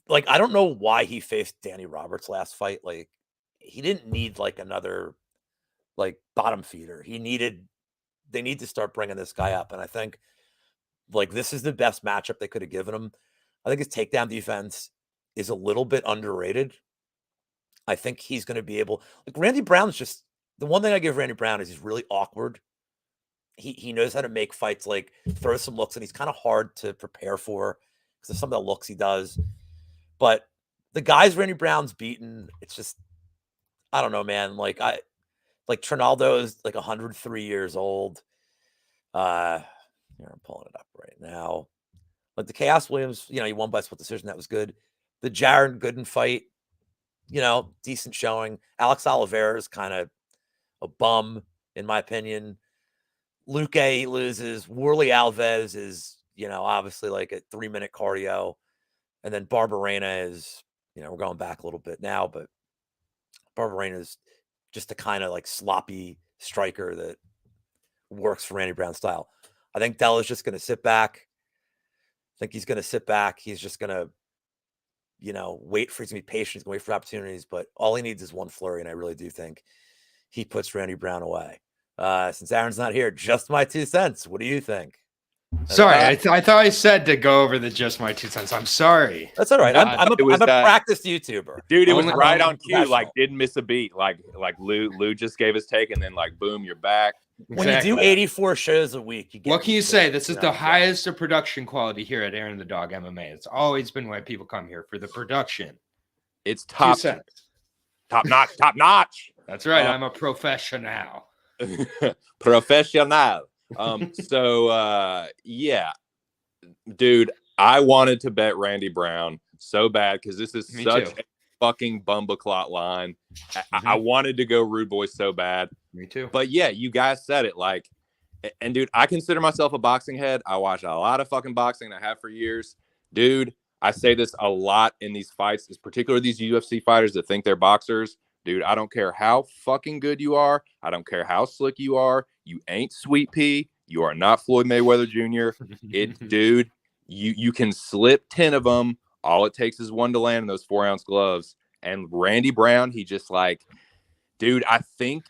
Like, I don't know why he faced Danny Roberts last fight. Like, he didn't need like another like bottom feeder. They need to start bringing this guy up. And I think like this is the best matchup they could have given him. I think his takedown defense is a little bit underrated. I think he's going to be able, like Randy Brown's just, the one thing I give Randy Brown is he's really awkward. He knows how to make fights, like throw some looks, and he's kind of hard to prepare for because of some of the looks he does. But the guys Randy Brown's beaten, it's just, I don't know, man. Like Trinaldo is like 103 years old. Here, I'm pulling it up right now. Like the Chaos Williams, he won by split decision. That was good. The Jared Gooden fight, decent showing. Alex Oliveira is kind of a bum, in my opinion. Luque loses. Worley Alves is, obviously like a 3-minute cardio. And then Barberena is, we're going back a little bit now, but Barberena is just a kind of like sloppy striker that works for Randy Brown's style. I think Della's just going to sit back. I think he's going to sit back. He's just going to, wait for, he's going to be patient. He's going to wait for opportunities, but all he needs is one flurry. And I really do think he puts Randy Brown away. Since Aaron's not here, just my 2 cents. What do you think? Sorry, I thought I said to go over the just my 2 cents. I'm sorry. That's all right. I'm a practiced YouTuber. Dude, it was right on cue. Like, didn't miss a beat. Like Lou just gave his take, and then like, boom, you're back. When you do 84 shows a week, you get what can you say? This is the highest of production quality here at Aaron the Dog MMA. It's always been why people come here, for the production. It's top notch. That's right. I'm a professional. Professional. Yeah, dude, I wanted to bet Randy Brown so bad because this is such a fucking bumbleclot line. I wanted to go Rude Boy so bad. Me too. But yeah, you guys said it. Like, and dude, I consider myself a boxing head. I watch a lot of fucking boxing. I have for years. Dude, I say this a lot in these fights, particularly these UFC fighters that think they're boxers. Dude, I don't care how fucking good you are. I don't care how slick you are. You ain't Sweet Pea. You are not Floyd Mayweather Jr. Dude, you can slip 10 of them. All it takes is one to land in those 4-ounce gloves. And Randy Brown, he just like, dude, I think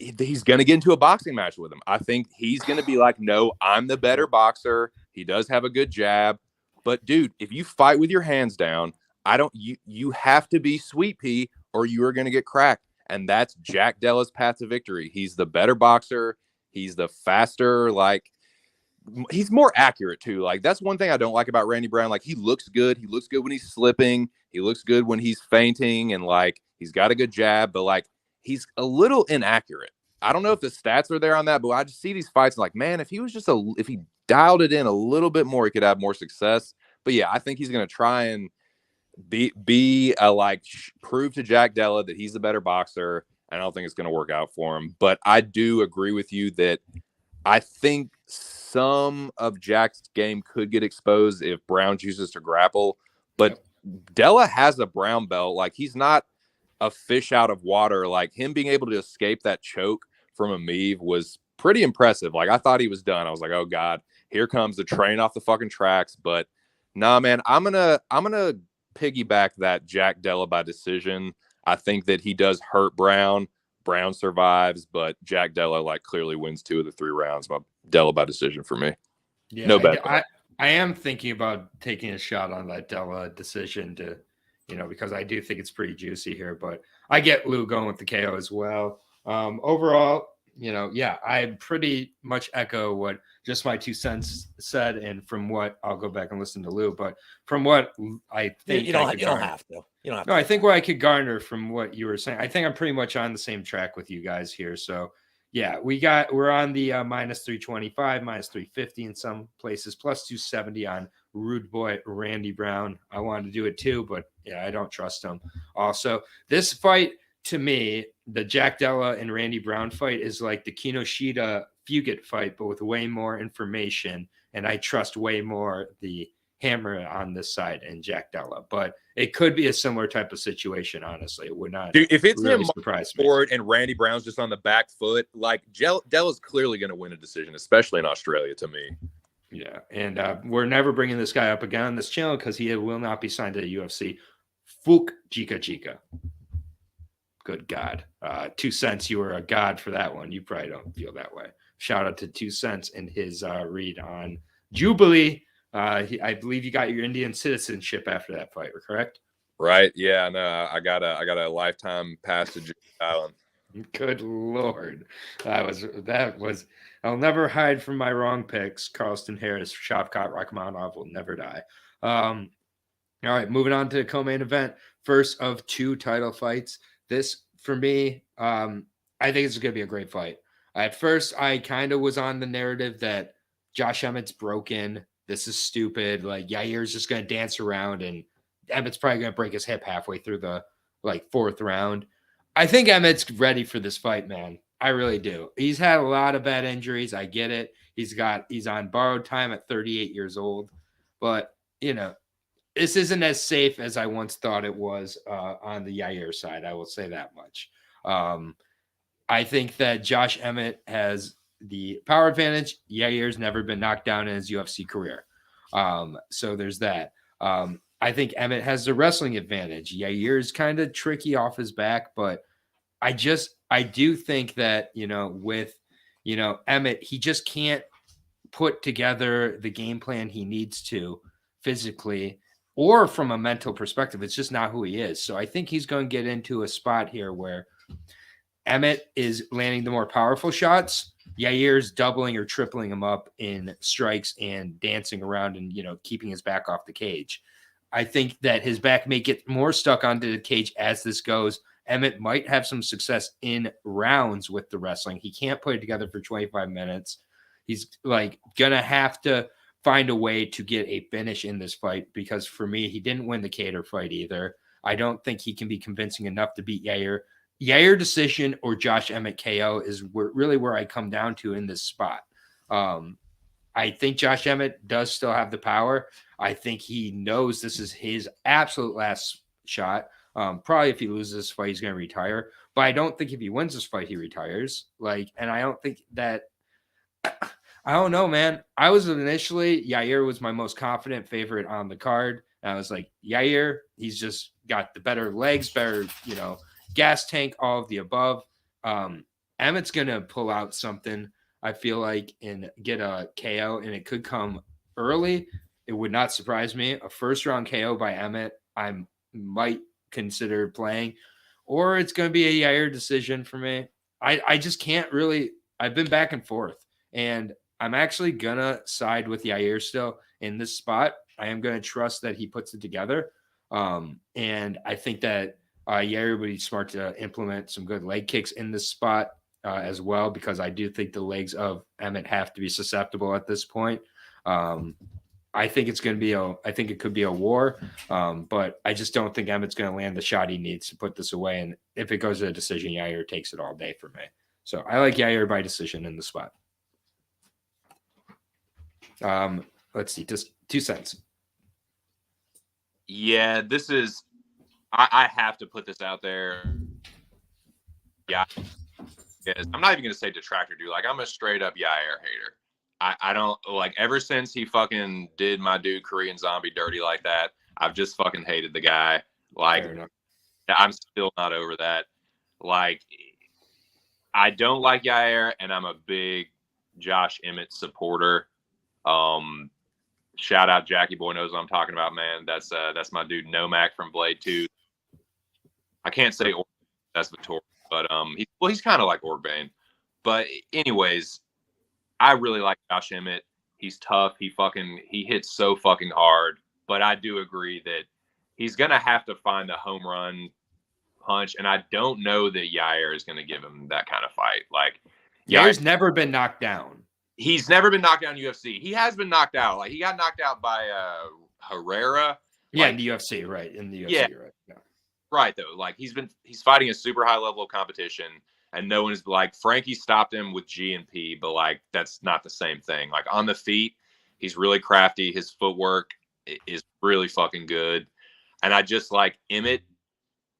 he's going to get into a boxing match with him. I think he's going to be like, no, I'm the better boxer. He does have a good jab. But dude, if you fight with your hands down, you have to be Sweet Pea or you are going to get cracked. And that's Jack Della's path to victory. He's the better boxer. He's the faster, like, he's more accurate too. Like, that's one thing I don't like about Randy Brown. Like, he looks good. He looks good when he's slipping. He looks good when he's feinting, and like, he's got a good jab, but like, he's a little inaccurate. I don't know if the stats are there on that, but I just see these fights and like, man, if he dialed it in a little bit more, he could have more success. But yeah, I think he's going to try and prove to Jack Della that he's the better boxer. I don't think it's going to work out for him, but I do agree with you that I think some of Jack's game could get exposed if Brown chooses to grapple, but Della has a brown belt. Like, he's not a fish out of water. Like, him being able to escape that choke from Ameev was pretty impressive. Like, I thought he was done. I was like, oh God, here comes the train off the fucking tracks. But nah, man, I'm going to piggyback that Jack Della by decision. I think that he does hurt Brown. Brown survives, but Jack Della like clearly wins 2 of the 3 rounds. Della by decision for me. Yeah, No bet. I am thinking about taking a shot on that Della decision to, because I do think it's pretty juicy here, but I get Lou going with the KO as well. Overall, yeah, I pretty much echo what just my 2 cents said, and from what I'll go back and listen to Lou, but from what I think You don't have to. No, I think what I could garner from what you were saying, I think I'm pretty much on the same track with you guys here. So yeah, we're on the minus 325, minus 350 in some places, plus 270 on Rude Boy Randy Brown. I wanted to do it too, but yeah, I don't trust him. Also, this fight to me, the Jack Della and Randy Brown fight is like the Kinoshita Fugit fight, but with way more information, and I trust way more the hammer on this side and Jack Della. But it could be a similar type of situation, honestly. It would not. Dude, if it's really him surprise me. forward and Randy Brown's just on the back foot, like Della's clearly going to win a decision, especially in Australia, to me. Yeah, and we're never bringing this guy up again on this channel because he will not be signed to the UFC. Fuk Jika Jika. Good God. 2 cents, you were a god for that one. You probably don't feel that way. Shout out to 2 cents in his read on Jubilee. I believe you got your Indian citizenship after that fight, correct? Right? Yeah, no, I got a lifetime pass to Jewish Island. Good Lord. That was I'll never hide from my wrong picks. Carlston Harris, Shavkat Rakhmonov will never die. All right, moving on to the co-main event. First of 2 title fights. This, for me, I think it's going to be a great fight. At first, I kind of was on the narrative that Josh Emmett's broken. This is stupid. Like, Yair's just going to dance around, and Emmett's probably going to break his hip halfway through the, 4th round. I think Emmett's ready for this fight, man. I really do. He's had a lot of bad injuries. I get it. He's on borrowed time at 38 years old. But, this isn't as safe as I once thought it was on the Yair side. I will say that much. I think that Josh Emmett has the power advantage. Yair's never been knocked down in his UFC career. So there's that. I think Emmett has the wrestling advantage. Yair's kind of tricky off his back, but I do think that, with, Emmett, he just can't put together the game plan he needs to physically or from a mental perspective. It's just not who he is. So I think he's going to get into a spot here where Emmett is landing the more powerful shots. Yair's doubling or tripling him up in strikes and dancing around and, keeping his back off the cage. I think that his back may get more stuck onto the cage as this goes. Emmett might have some success in rounds with the wrestling. He can't put it together for 25 minutes. He's going to have to find a way to get a finish in this fight because for me, he didn't win the Cater fight either. I don't think he can be convincing enough to beat Yair. Yair decision or Josh Emmett KO is really where I come down to in this spot. I think Josh Emmett does still have the power. I think he knows this is his absolute last shot. Probably if he loses this fight, he's going to retire. But I don't think if he wins this fight, he retires. And I don't think that I don't know, man. I was initially, Yair was my most confident favorite on the card. And I was like, Yair, he's just got the better legs, better, gas tank, all of the above. Emmett's going to pull out something, I feel like, and get a KO, and it could come early. It would not surprise me. A first-round KO by Emmett, I might consider playing. Or it's going to be a Yair decision for me. I just can't really – I've been back and forth. And I'm actually going to side with Yair still in this spot. I am going to trust that he puts it together. And I think that Yair would be smart to implement some good leg kicks in this spot as well, because I do think the legs of Emmett have to be susceptible at this point. I think it's going to be I think it could be a war, but I just don't think Emmett's going to land the shot he needs to put this away. And if it goes to a decision, Yair takes it all day for me. So I like Yair by decision in the spot. Let's see, just 2 cents. Yeah, this is. I have to put this out there. Yeah, I'm not even gonna say detractor, dude. I'm a straight up Yair hater. I don't ever since he fucking did my dude Korean Zombie dirty like that. I've just fucking hated the guy. I'm still not over that. I don't like Yair, and I'm a big Josh Emmett supporter. Shout out Jackie Boy knows what I'm talking about, man. That's my dude Nomac from Blade 2. I can't say that's Vittori, but he's kind of like Orgbane. But anyways, I really like Josh Emmett. He's tough. He hits so fucking hard. But I do agree that he's gonna have to find a home run punch, and I don't know that Yair is gonna give him that kind of fight. Like Yair's never been knocked down. He's never been knocked down in UFC. He has been knocked out. Like he got knocked out by Herrera. Yeah, in the UFC, right? In the UFC, yeah, right? Yeah. Right though. Like he's fighting a super high level of competition, and no one is like Frankie stopped him with G&P, but like that's not the same thing. Like on the feet, he's really crafty. His footwork is really fucking good, and I just like Emmett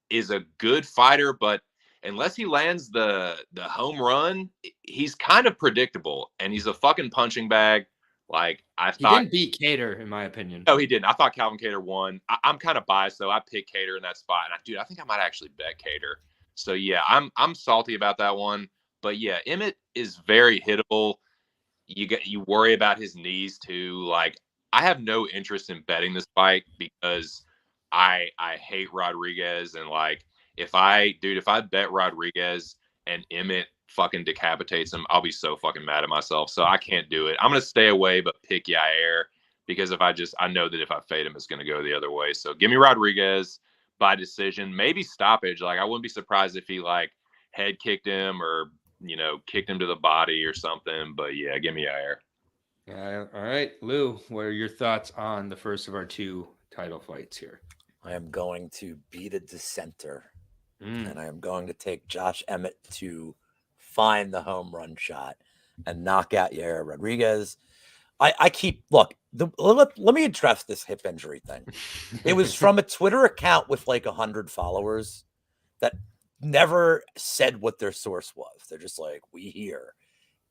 is a good fighter, but unless he lands the home run, he's kind of predictable, and he's a fucking punching bag. Like I thought, he didn't beat Cater, in my opinion. No, he didn't. I thought Calvin Cater won. I'm kind of biased though. I picked Cater in that spot, and I think I might actually bet Cater. So yeah, I'm salty about that one. But yeah, Emmett is very hittable. You worry about his knees too. Like I have no interest in betting this fight because I hate Rodriguez, and like if I bet Rodriguez and Emmett fucking decapitates him, I'll be so fucking mad at myself. So I can't do it. I'm going to stay away, but pick Yair because I know that if I fade him, it's going to go the other way. So give me Rodriguez by decision, maybe stoppage. Like I wouldn't be surprised if he like head kicked him or, kicked him to the body or something. But yeah, give me Yair. Yeah. All right, Lou, what are your thoughts on the first of our two title fights here? I am going to be the dissenter, and I am going to take Josh Emmett to find the home run shot and knock out Yair Rodriguez. Let me address this hip injury thing. It was from a Twitter account with like 100 followers that never said what their source was. They're just like, we hear.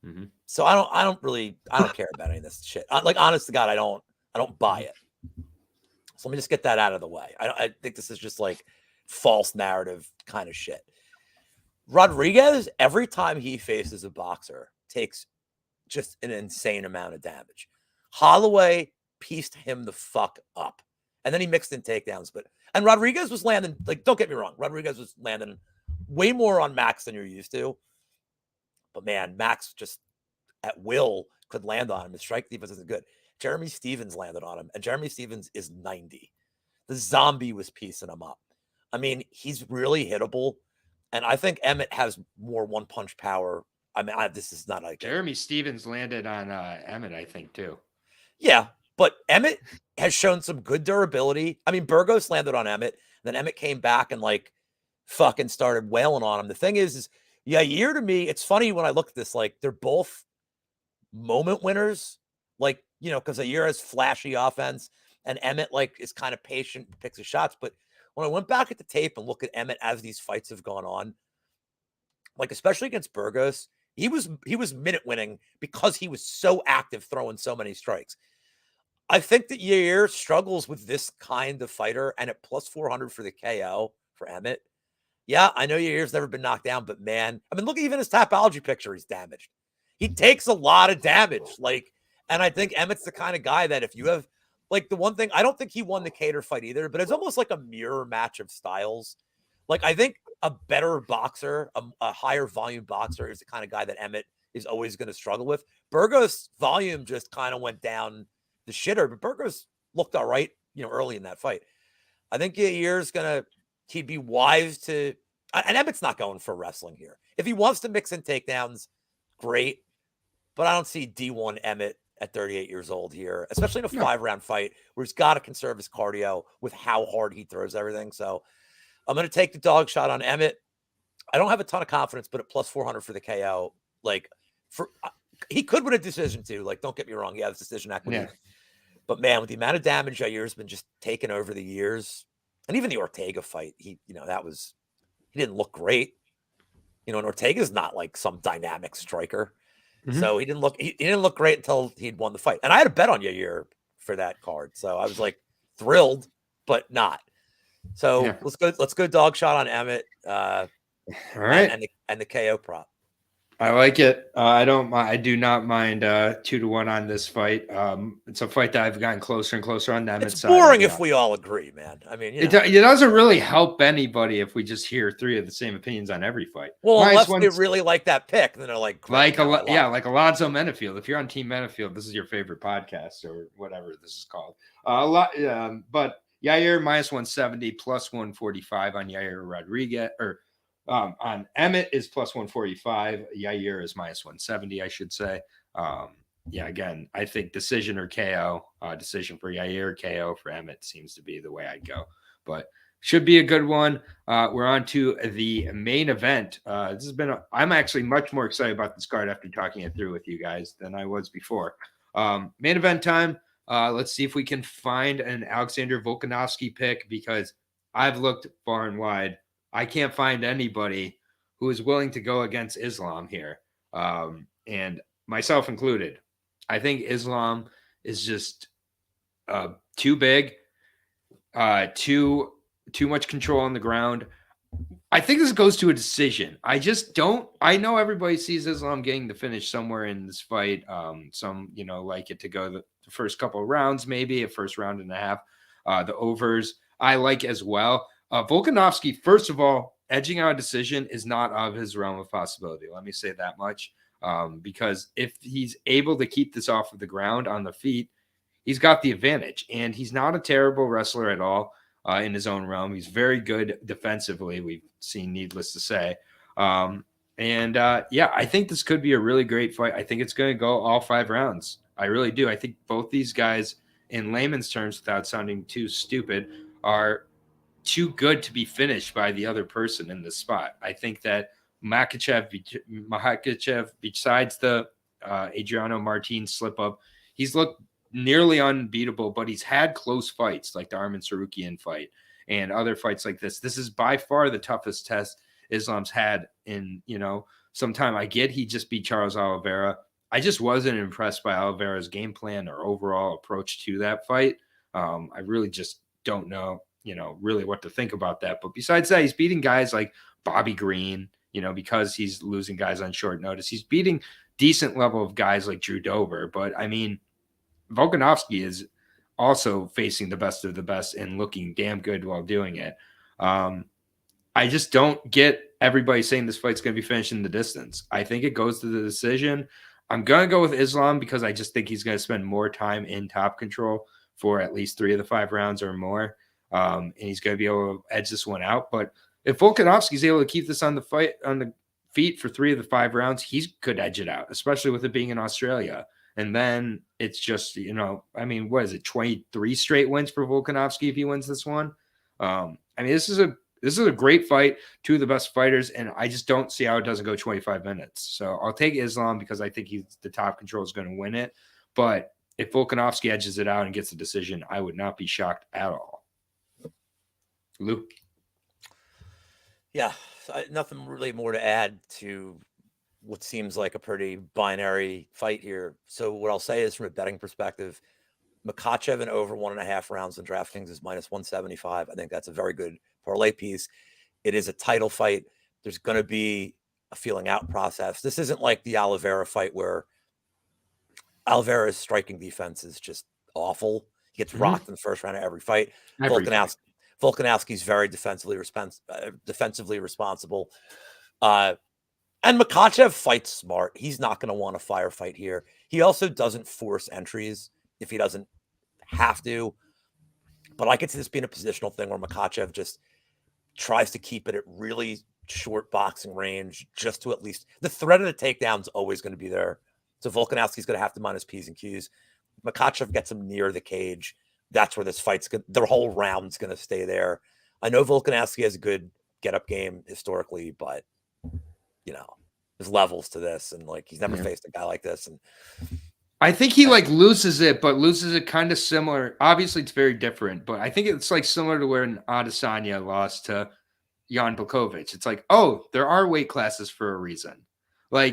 Mm-hmm. So I don't care about any of this shit. Like, honest to God, I don't buy it. So let me just get that out of the way. I think this is just like false narrative kind of shit. Rodriguez, every time he faces a boxer, takes just an insane amount of damage. Holloway pieced him the fuck up. And then he mixed in takedowns. And Rodriguez was landing, like, don't get me wrong, Rodriguez was landing way more on Max than you're used to. But man, Max just at will could land on him. His strike defense isn't good. Jeremy Stevens landed on him, and Jeremy Stevens is 90. The zombie was piecing him up. I mean, he's really hittable, and I think Emmett has more one-punch power. I mean, this is not like Jeremy Stevens landed on Emmett, I think, too. Yeah, but Emmett has shown some good durability. I mean, Burgos landed on Emmett, then Emmett came back and like fucking started wailing on him. The thing is Yair to me, it's funny when I look at this, like they're both moment winners, like, because Yair has flashy offense and Emmett like is kind of patient and picks his shots. But when I went back at the tape and look at Emmett as these fights have gone on, like especially against Burgos, he was minute winning because he was so active throwing so many strikes. I think that Yair struggles with this kind of fighter, and at plus 400 for the KO for Emmett. Yeah, I know Yair's never been knocked down, but man, I mean, look at even his Tapology picture. He's damaged. He takes a lot of damage. And I think Emmett's the kind of guy that if you have, like, the one thing, I don't think he won the Cater fight either, but it's almost like a mirror match of styles. Like, I think a better boxer, a higher volume boxer is the kind of guy that Emmett is always going to struggle with. Burgos' volume just kind of went down the shitter, but Burgos looked all right, early in that fight. I think Yair's he'd be wise to, and Emmett's not going for wrestling here. If he wants to mix in takedowns, great. But I don't see D1 Emmett at 38 years old here, especially in a 5-round fight where he's got to conserve his cardio with how hard he throws everything. So I'm going to take the dog shot on Emmett. I don't have a ton of confidence, but at plus 400 for the KO, he could win a decision too. Like, don't get me wrong. He has decision equity. Yeah. But man, with the amount of damage Yair's been just taken over the years, and even the Ortega fight, he didn't look great. And Ortega's not like some dynamic striker. Mm-hmm. So he didn't look great until he'd won the fight. And I had a bet on Yair for that card. So I was like thrilled, but not. So yeah. Let's go dog shot on Emmett. All right. And the KO prop. I like it. I don't. I do not mind 2-1 on this fight. It's a fight that I've gotten closer and closer on Emmett's It's side. boring if we all agree, man. I mean, It doesn't really help anybody if we just hear 3 of the same opinions on every fight. Well, unless they really like that pick, then they're like, like Alonzo Menifield. If you're on Team Menifield, this is your favorite podcast or whatever this is called. But Yair -170, +145 on Yair Rodriguez, or on Emmett is +145. Yair is -170, I should say. Again, I think decision or KO. Decision for Yair, KO for Emmett seems to be the way I'd go. But should be a good one. We're on to the main event. This has been. I'm actually much more excited about this card after talking it through with you guys than I was before. Main event time. Let's see if we can find an Alexander Volkanovski pick, because I've looked far and wide. I can't find anybody who is willing to go against Islam here, and myself included. I think Islam is just too big, too much control on the ground. I think this goes to a decision. I just don't. I know everybody sees Islam getting the finish somewhere in this fight. Some, like it to go the first couple of rounds, maybe a first round and a half. The overs I like as well. Volkanovski, first of all, edging out a decision is not out of his realm of possibility. Let me say that much. Because if he's able to keep this off of the ground on the feet, he's got the advantage. And he's not a terrible wrestler at all in his own realm. He's very good defensively, we've seen, needless to say. I think this could be a really great fight. I think it's going to go all 5 rounds. I really do. I think both these guys, in layman's terms, without sounding too stupid, are too good to be finished by the other person in this spot. I think that Makachev, besides the Adriano Martin slip up, he's looked nearly unbeatable, but he's had close fights like the Arman Sarukian fight and other fights like this. This is by far the toughest test Islam's had in, some time. I get he just beat Charles Oliveira. I just wasn't impressed by Oliveira's game plan or overall approach to that fight. I really just don't know, really what to think about that. But besides that, he's beating guys like Bobby Green, because he's losing guys on short notice. He's beating decent level of guys like Drew Dober. But, I mean, Volkanovski is also facing the best of the best and looking damn good while doing it. I just don't get everybody saying this fight's going to be finished in the distance. I think it goes to the decision. I'm going to go with Islam because I just think he's going to spend more time in top control for at least 3 of the 5 rounds or more. And he's going to be able to edge this one out. But if Volkanovski is able to keep this on the feet for 3 of the 5 rounds, he could edge it out, especially with it being in Australia. And then it's just, what is it, 23 straight wins for Volkanovski if he wins this one? This is a great fight, 2 of the best fighters, and I just don't see how it doesn't go 25 minutes. So I'll take Islam because I think the top control is going to win it. But if Volkanovski edges it out and gets a decision, I would not be shocked at all. Lou? Yeah, nothing really more to add to what seems like a pretty binary fight here. So what I'll say is, from a betting perspective, Makachev in over 1.5 rounds in DraftKings is -175. I think that's a very good parlay piece. It is a title fight. There's going to be a feeling out process. This isn't like the Oliveira fight where Oliveira's striking defense is just awful. He gets rocked in the first round of every fight. Volkanovski's very defensively responsible. And Makachev fights smart. He's not going to want a firefight here. He also doesn't force entries if he doesn't have to. But I could see this being a positional thing where Makachev just tries to keep it at really short boxing range, just to at least the threat of the takedown is always going to be there. So Volkanovski's going to have to mind his P's and Q's. Makachev gets him near the cage. That's where this fight's going. The whole round's going to stay there. I know Volkanovski has a good get-up game historically, but there's levels to this, and he's never faced a guy like this. And I think he loses it kind of similar. Obviously, it's very different, but I think it's similar to when Adesanya lost to Jan Blachowicz. It's there are weight classes for a reason. I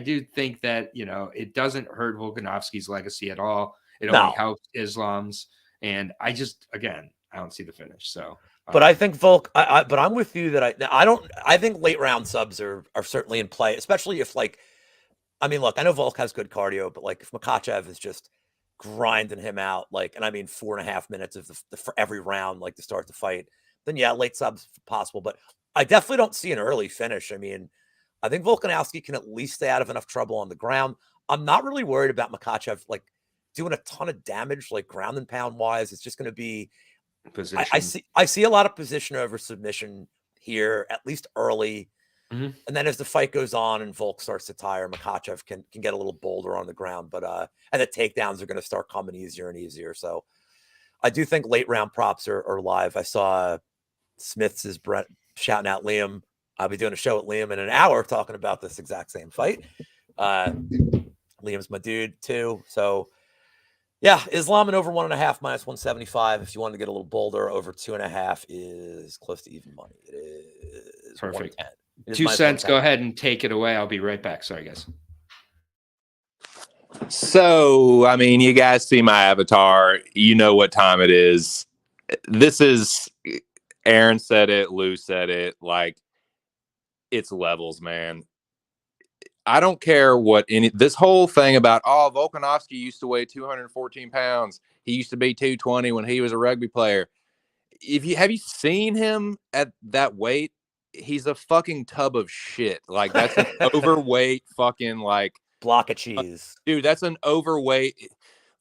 do think that, it doesn't hurt Volkanovski's legacy at all. It only helps Islam's. And I don't see the finish. So But I think Volk. But I'm with you that I don't. I think late round subs are certainly in play, especially if like. I mean, look, I know Volk has good cardio, but like if Makachev is just grinding him out, like, and I mean 4.5 minutes of for every round, like to start the fight, then yeah, late subs possible. But I definitely don't see an early finish. I mean, I think Volkanovski can at least stay out of enough trouble on the ground. I'm not really worried about Makachev like doing a ton of damage, like ground and pound wise. It's just going to be position. I see a lot of position over submission here, at least early. Mm-hmm. And then as the fight goes on and Volk starts to tire, Makachev can get a little bolder on the ground. But and the takedowns are going to start coming easier and easier. So I do think late round props are live. I saw Smith's is Brett shouting out Liam. I'll be doing a show with Liam in an hour talking about this exact same fight. Liam's my dude too. So yeah, Islam and over 1.5 minus 175. If you want to get a little bolder, over 2.5 is close to even money. It is perfect. 110. 2 cents. Go ahead and take it away. I'll be right back. Sorry, guys. So, I mean, you guys see my avatar. You know what time it is. This is, Aaron said it, Lou said it, like, it's levels, man. I don't care what this whole thing about, oh, Volkanovski used to weigh 214 pounds. He used to be 220 when he was a rugby player. Have you seen him at that weight? He's a fucking tub of shit. Like, that's an overweight fucking like block of cheese. Dude, that's an overweight.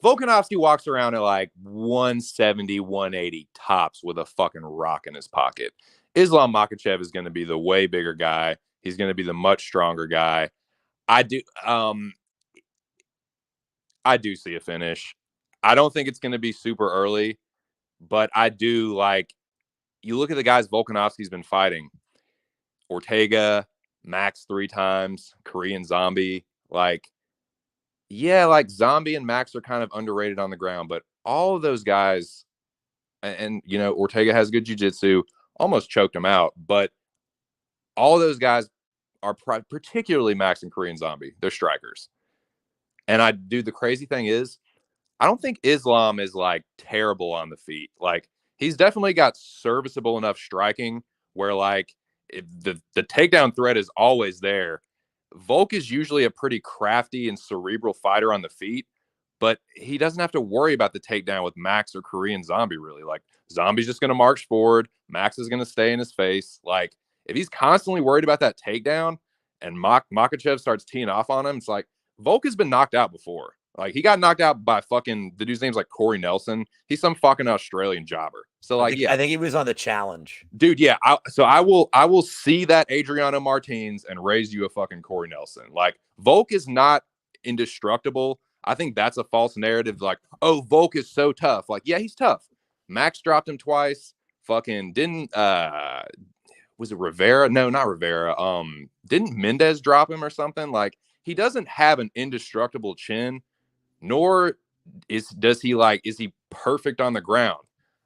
Volkanovski walks around at like 170, 180 tops with a fucking rock in his pocket. Islam Makhachev is going to be the way bigger guy. He's going to be the much stronger guy. I do see a finish. I don't think it's going to be super early, but I do like, you look at the guys Volkanovski's been fighting. Ortega, Max 3 times, Korean Zombie. Like, yeah, like Zombie and Max are kind of underrated on the ground, but all of those guys, and you know, Ortega has good jiu-jitsu, almost choked him out, but all of those guys are particularly Max and Korean Zombie. They're strikers. And the crazy thing is, I don't think Islam is like terrible on the feet. Like, he's definitely got serviceable enough striking where like the takedown threat is always there. Volk is usually a pretty crafty and cerebral fighter on the feet, but he doesn't have to worry about the takedown with Max or Korean Zombie, really. Like, Zombie's just going to march forward. Max is going to stay in his face. Like, if he's constantly worried about that takedown and Makachev starts teeing off on him, it's like, Volk has been knocked out before. Like, he got knocked out by fucking, the dude's name's like Corey Nelson. He's some fucking Australian jobber. So like, I think he was on the challenge, dude. Yeah. I will see that Adriano Martins and raise you a fucking Corey Nelson. Like, Volk is not indestructible. I think that's a false narrative. Like, oh, Volk is so tough. Like, yeah, he's tough. Max dropped him twice. Fucking was it Rivera? No, not Rivera. Didn't Mendez drop him or something? Like, he doesn't have an indestructible chin, nor is he perfect on the ground.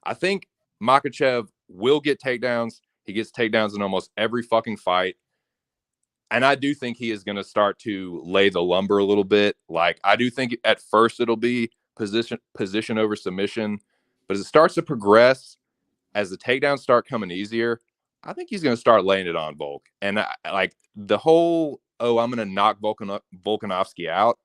I think Makachev will get takedowns. He gets takedowns in almost every fucking fight. And I do think he is going to start to lay the lumber a little bit. Like, I do think at first it'll be position over submission, but as it starts to progress, as the takedowns start coming easier, I think he's going to start laying it on Volk. And like the whole, oh, I'm going to knock Volkanovski out,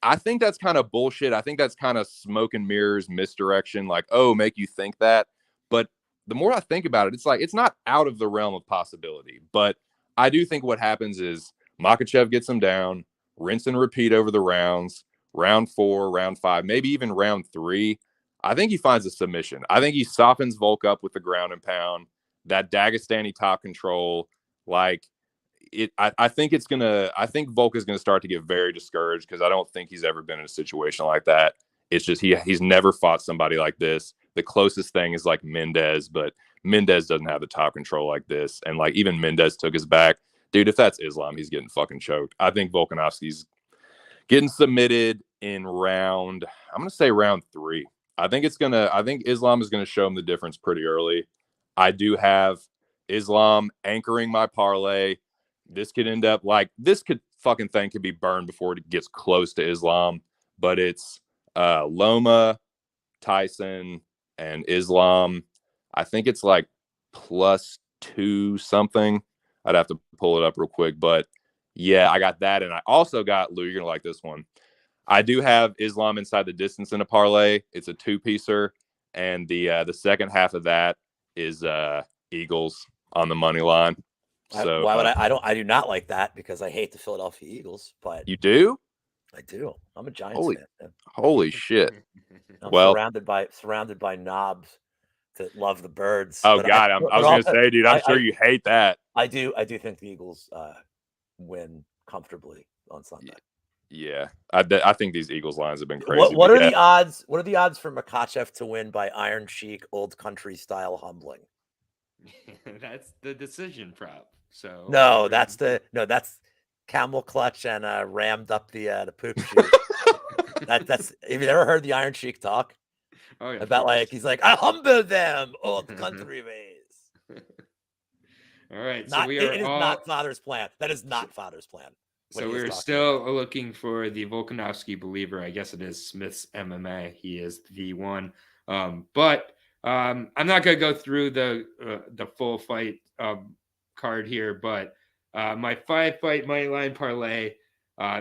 I think that's kind of bullshit. I think that's kind of smoke and mirrors, misdirection, like, oh, make you think that. But the more I think about it, it's like, it's not out of the realm of possibility. But I do think what happens is Makachev gets him down, rinse and repeat over the rounds, round 4, round 5, maybe even round 3. I think he finds a submission. I think he softens Volk up with the ground and pound, that Dagestani top control. Like, I think Volk is going to start to get very discouraged because I don't think he's ever been in a situation like that. It's just he's never fought somebody like this. The closest thing is like Mendez, but Mendez doesn't have the top control like this. And like, even Mendez took his back. Dude, if that's Islam, he's getting fucking choked. I think Volkanovski's getting submitted in round 3. I think Islam is going to show him the difference pretty early. I do have Islam anchoring my parlay. This could end up like, this fucking thing could be burned before it gets close to Islam, but it's Loma, Tyson, and Islam. I think it's like +2 something. I'd have to pull it up real quick, but yeah, I got that. And I also got, Lou, you're going to like this one. I do have Islam inside the distance in a parlay. It's a 2-piecer. And the second half of that is Eagles on the money line. So why would I do not like that because I hate the Philadelphia Eagles, but you do? I do. I'm a Giants fan. Man. Holy shit. I'm Well, surrounded by knobs that love the birds. Oh God, I was gonna say, dude, I'm sure you hate that. I do think the Eagles win comfortably on Sunday. Yeah, I think these Eagles lines have been crazy. What are the odds? What are the odds for Makachev to win by Iron Sheik, old country style humbling? That's the decision prop. So no, that's camel clutch and rammed up the poop chute. That's. Have you ever heard the Iron Sheik talk? Oh, yeah, about like he's like, I humble them, old country ways. All right, it is not Father's plan. That is not Father's plan. So we're still looking for the Volkanovski believer. I guess it is Smith's MMA. He is the one. But I'm not gonna go through the full fight card here, but my 5-fight money line parlay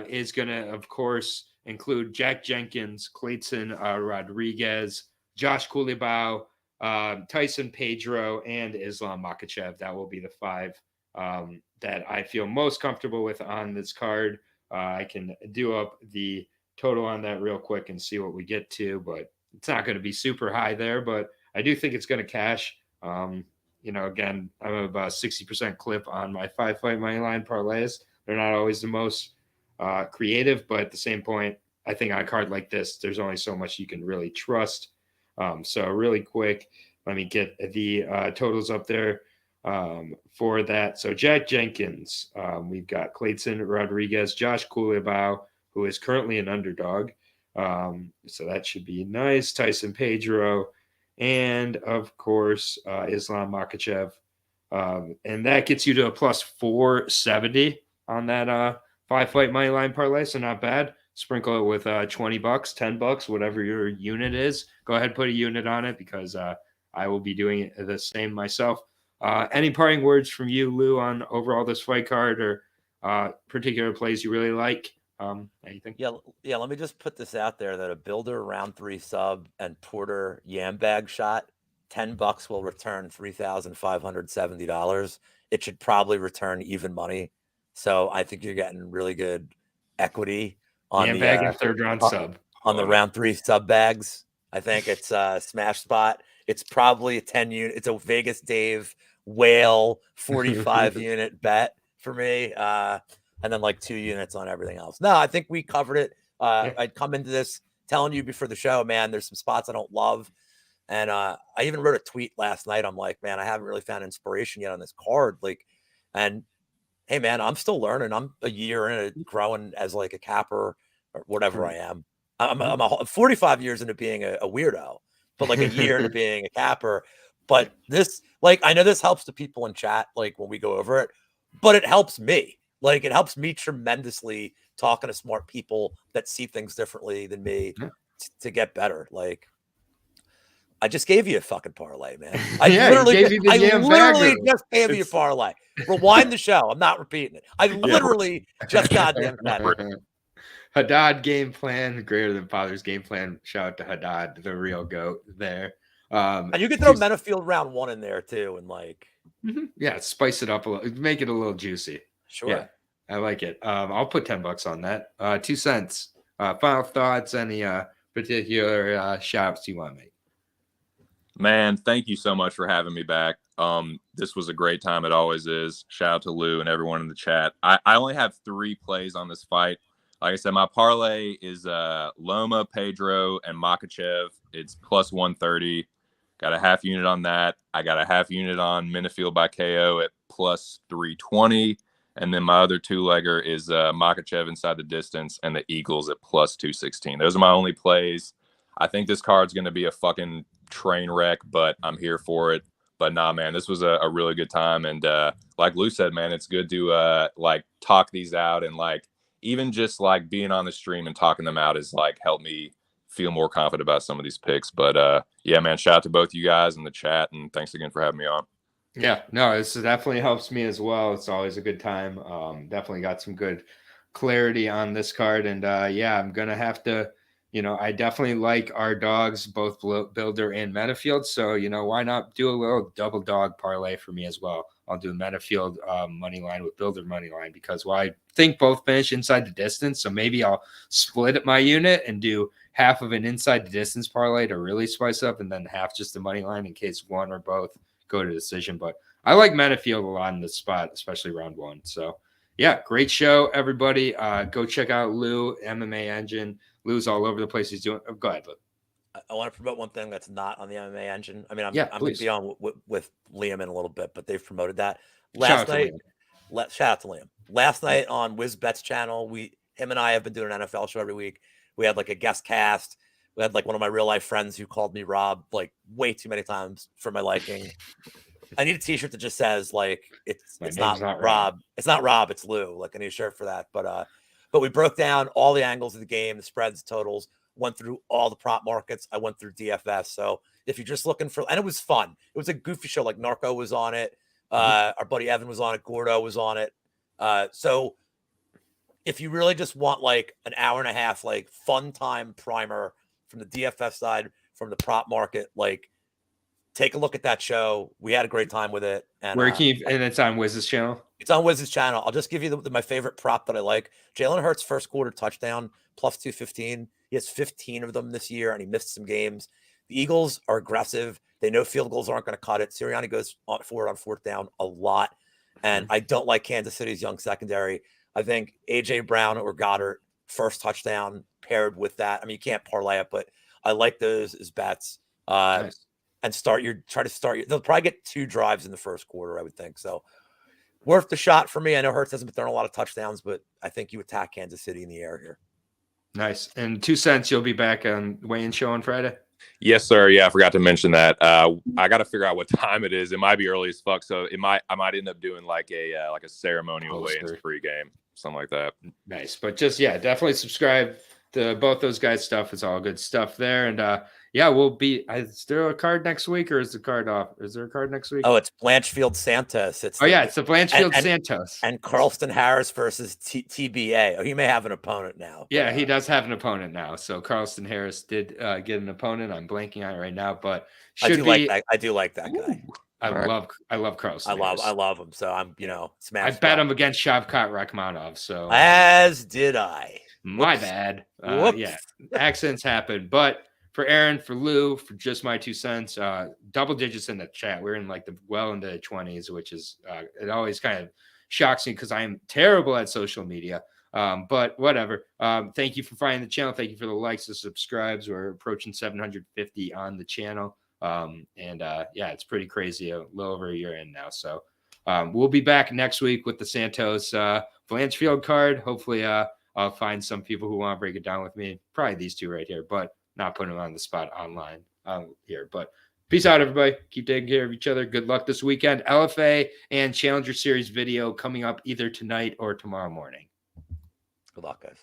is gonna, of course, include Jack Jenkins, Clayton Rodriguez, Josh Kilobao, Tyson Pedro, and Islam Makhachev. That will be the 5 that I feel most comfortable with on this card. I can do up the total on that real quick and see what we get to, but it's not going to be super high there, but I do think it's going to cash. Again, I'm about 60% clip on my 5-fight money line parlays. They're not always the most creative, but at the same point, I think on a card like this, there's only so much you can really trust. So really quick, let me get the totals up there for that. So Jack Jenkins, we've got Clayton Rodriguez, Josh Kilobao, who is currently an underdog. So that should be nice. Tyson Pedro, and of course, Islam Makhachev. And that gets you to a +470 on that 5-fight money line parlay. So not bad. Sprinkle it with $20, $10, whatever your unit is. Go ahead and put a unit on it because I will be doing the same myself. Any parting words from you, Lou, on overall this fight card or particular plays you really like? Anything? Yeah. Let me just put this out there that a builder round 3 sub and Porter yam bag shot, $10 will return $3,570. It should probably return even money. So I think you're getting really good equity on the bag and 3rd round sub on the round 3 sub bags. I think it's a smash spot. It's probably a 10 unit. It's a Vegas Dave whale 45 unit bet for me. And then like 2 units on everything else. No, I think we covered it. I'd come into this telling you before the show, man, there's some spots I don't love. And I even wrote a tweet last night. I'm like, man, I haven't really found inspiration yet on this card. And hey, man, I'm still learning. I'm a year in it, growing as like a capper or whatever I am. I'm 45 years into being a weirdo, but like a year into being a capper. But this, I know this helps the people in chat, when we go over it, but it helps me. It helps me tremendously talking to smart people that see things differently than me to get better. I just gave you a fucking parlay, man. I literally just gave you a parlay. Rewind the show. I'm not repeating it. I literally just goddamn said it. Haddad game plan, greater than Father's game plan. Shout out to Haddad, the real GOAT there. And you can throw Menifield round 1 in there too, and spice it up a little, make it a little juicy. Sure. Yeah, I like it. I'll put $10 on that. 2 cents. Final thoughts, any particular shouts you want to make? Man, thank you so much for having me back. This was a great time. It always is. Shout out to Lou and everyone in the chat. I only have 3 plays on this fight. Like I said, my parlay is Loma, Pedro, and Makachev. It's +130. Got a half unit on that. I got a half unit on Menifield by KO at +320. And then my other 2-legger is Makachev inside the distance and the Eagles at +216. Those are my only plays. I think this card's going to be a fucking train wreck, but I'm here for it. But nah, man, this was a really good time. And like Lou said, man, it's good to talk these out and even just being on the stream and talking them out has helped me feel more confident about some of these picks. But yeah, man, shout out to both you guys in the chat, and thanks again for having me on. Yeah, no, this definitely helps me as well. It's always a good time. Definitely got some good clarity on this card. And yeah, I'm going to have to, I definitely like our dogs, both Builder and Menifield. So, why not do a little double dog parlay for me as well? I'll do Menifield money line with Builder money line because I think both finish inside the distance. So maybe I'll split my unit and do half of an inside the distance parlay to really spice up, and then half just the money line in case one or both go to decision. But I like Menifield a lot in this spot, especially round 1. So yeah, great show, everybody. Go check out Lou, MMA Engine. Lou's all over the place. He's doing. Oh, go ahead, Lou. I want to promote one thing that's not on the MMA Engine. I mean, I'm going to be on with Liam in a little bit, but they've promoted that last night. Shout out to Liam. Last night on WizBet's channel, him and I have been doing an NFL show every week. We had like a guest cast. We had like one of my real life friends who called me Rob like way too many times for my liking. I need a t-shirt that just says like it's not Rob. It's not Rob, it's Lou. Like I need a shirt for that. But we broke down all the angles of the game, the spreads, totals, went through all the prop markets. I went through DFS. So if you're just looking for, and it was fun. It was a goofy show. Like Narco was on it. Our buddy Evan was on it. Gordo was on it. So if you really just want like an hour and a half, like fun time primer from the DFS side, from the prop market, like take a look at that show. We had a great time with it. And where can you, and it's on Wiz's channel? It's on Wiz's channel. I'll just give you my favorite prop that I like. Jalen Hurts first quarter touchdown, plus 215. He has 15 of them this year, and he missed some games. The Eagles are aggressive. They know field goals aren't going to cut it. Sirianni goes forward on fourth down a lot. And I don't like Kansas City's young secondary. I think A.J. Brown or Goddard, first touchdown paired with that. I mean, you can't parlay it, but I like those as bets. Nice. And they'll probably get 2 drives in the first quarter, I would think. So worth the shot for me. I know Hurts hasn't been throwing a lot of touchdowns, but I think you attack Kansas City in the air here. Nice. And 2 cents, you'll be back on Wayne show on Friday? Yes, sir. Yeah, I forgot to mention that. I got to figure out what time it is. It might be early as fuck, so I might end up doing like a ceremonial weigh-ins pregame, something like that. Nice. But just definitely subscribe to both those guys' stuff. It's all good stuff there. And we'll be. Is there a card next week, or is the card off? Is there a card next week? Oh, it's Blanchfield Santos. It's the Blanchfield Santos and Carlston Harris versus TBA. Oh, he may have an opponent now. Yeah, he does have an opponent now. So Carlston Harris did get an opponent. I'm blanking on it right now, but I do like that guy. I love Carlston. I love him. So I'm smash. I bet him against Shavkat Rakhmonov. So as did I. My bad. Accents happen, but. For Aaron, for Lou, for just my 2 cents, double digits in the chat. We're in like into the 20s, which is it always kind of shocks me because I am terrible at social media. But whatever. Thank you for finding the channel. Thank you for the likes and subscribes. We're approaching 750 on the channel. It's pretty crazy. A little over a year in now. So we'll be back next week with the Santos Blanchfield card. Hopefully I'll find some people who want to break it down with me. Probably these 2 right here, but not putting them on the spot online here. But peace out, everybody. Keep taking care of each other. Good luck this weekend. LFA and Challenger Series video coming up either tonight or tomorrow morning. Good luck, guys.